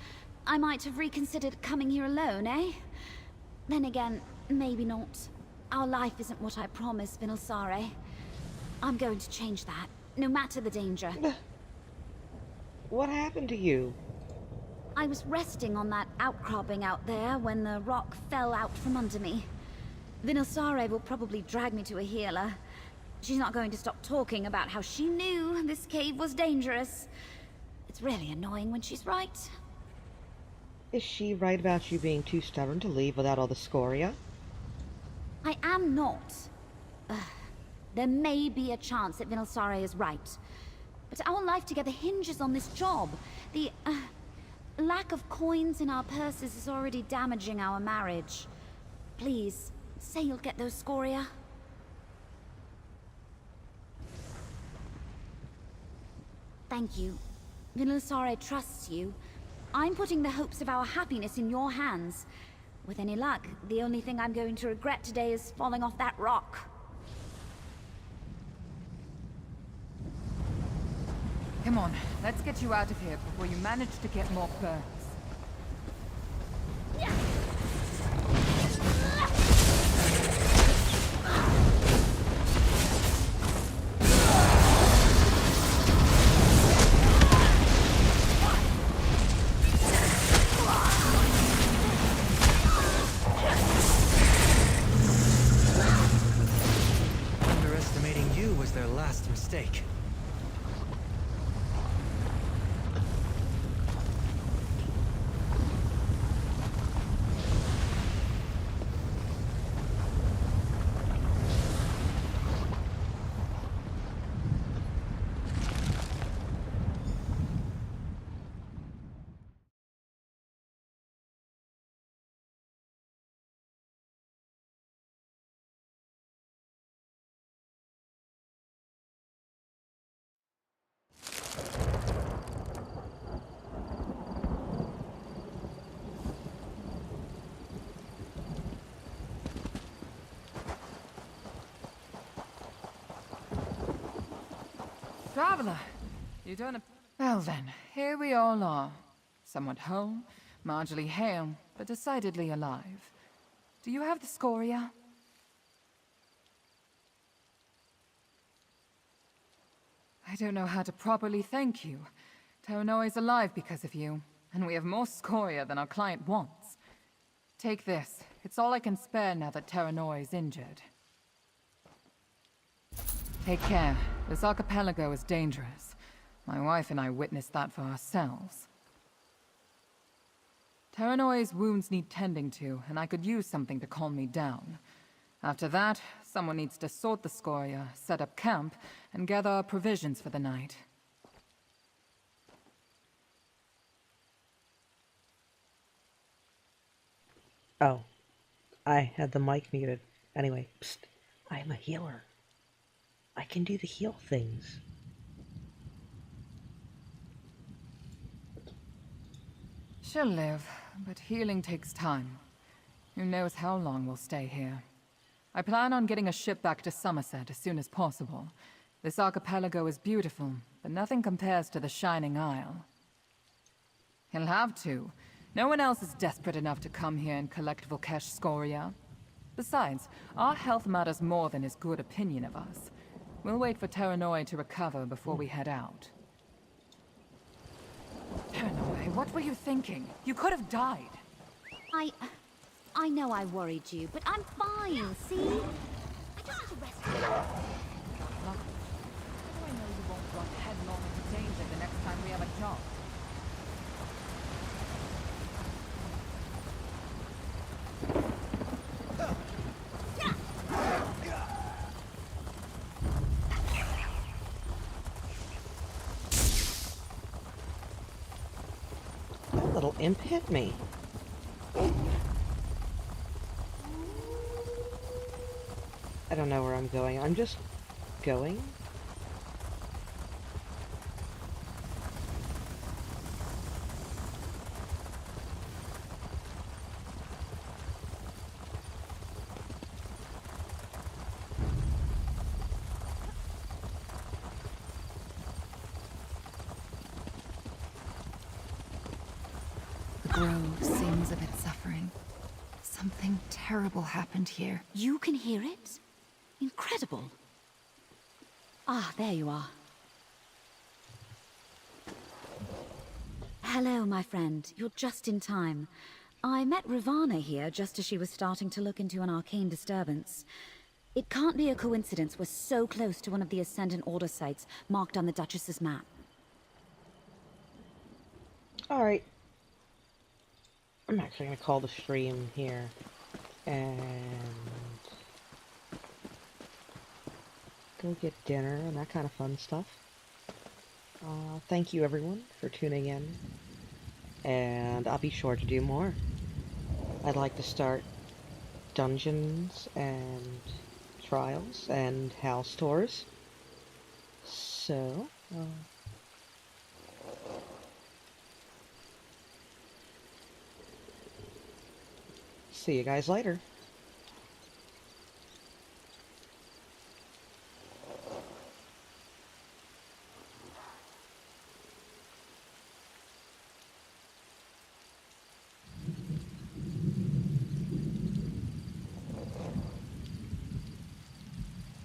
I might have reconsidered coming here alone, eh? Then again, maybe not. Our life isn't what I promised, Vinalsare. I'm going to change that, no matter the danger. What happened to you? I was resting on that outcropping out there when the rock fell out from under me. Vinalsare will probably drag me to a healer. She's not going to stop talking about how she knew this cave was dangerous. It's really annoying when she's right. Is she right about you being too stubborn to leave without all the scoria? I am not. There may be a chance that Vinalsare is right. But our life together hinges on this job. The lack of coins in our purses is already damaging our marriage. Please, say you'll get those scoria. Thank you. Vinalsare trusts you. I'm putting the hopes of our happiness in your hands. With any luck, the only thing I'm going to regret today is falling off that rock. Come on, let's get you out of here before you manage to get more burns. Underestimating you was their last mistake. Traveler, you don't... Well then, here we all are. Somewhat whole, marginally hale, but decidedly alive. Do you have the scoria? I don't know how to properly thank you. Terranoi is alive because of you, and we have more scoria than our client wants. Take this. It's all I can spare now that Terranoi is injured. Take care. This archipelago is dangerous. My wife and I witnessed that for ourselves. Terranoi's wounds need tending to, and I could use something to calm me down. After that, someone needs to sort the scoria, set up camp, and gather our provisions for the night. Oh. I had the mic muted. Anyway, psst. I'm a healer. I can do the heal things. She'll live, but healing takes time. Who knows how long we'll stay here. I plan on getting a ship back to Somerset as soon as possible. This archipelago is beautiful, but nothing compares to the Shining Isle. He'll have to. No one else is desperate enough to come here and collect Volkesh scoria. Besides, our health matters more than his good opinion of us. We'll wait for Terranoi to recover before we head out. Terranoi, what were you thinking? You could have died. I know I worried you, but I'm fine, see? I just need to rest. How do I know you won't run headlong into danger the next time we have a job? That little imp hit me. I don't know where I'm going. I'm just going. grove sings of its suffering. Something terrible happened here. You can hear it? Incredible. Ah, there you are. Hello, my friend. You're just in time. I met Ravana here just as she was starting to look into an arcane disturbance. It can't be a coincidence we're so close to one of the Ascendant Order sites marked on the Duchess's map. Alright. I'm actually going to call the stream here. And go get dinner and that kind of fun stuff. Thank you everyone for tuning in. And I'll be sure to do more. I'd like to start dungeons and trials and house tours. So, see you guys later.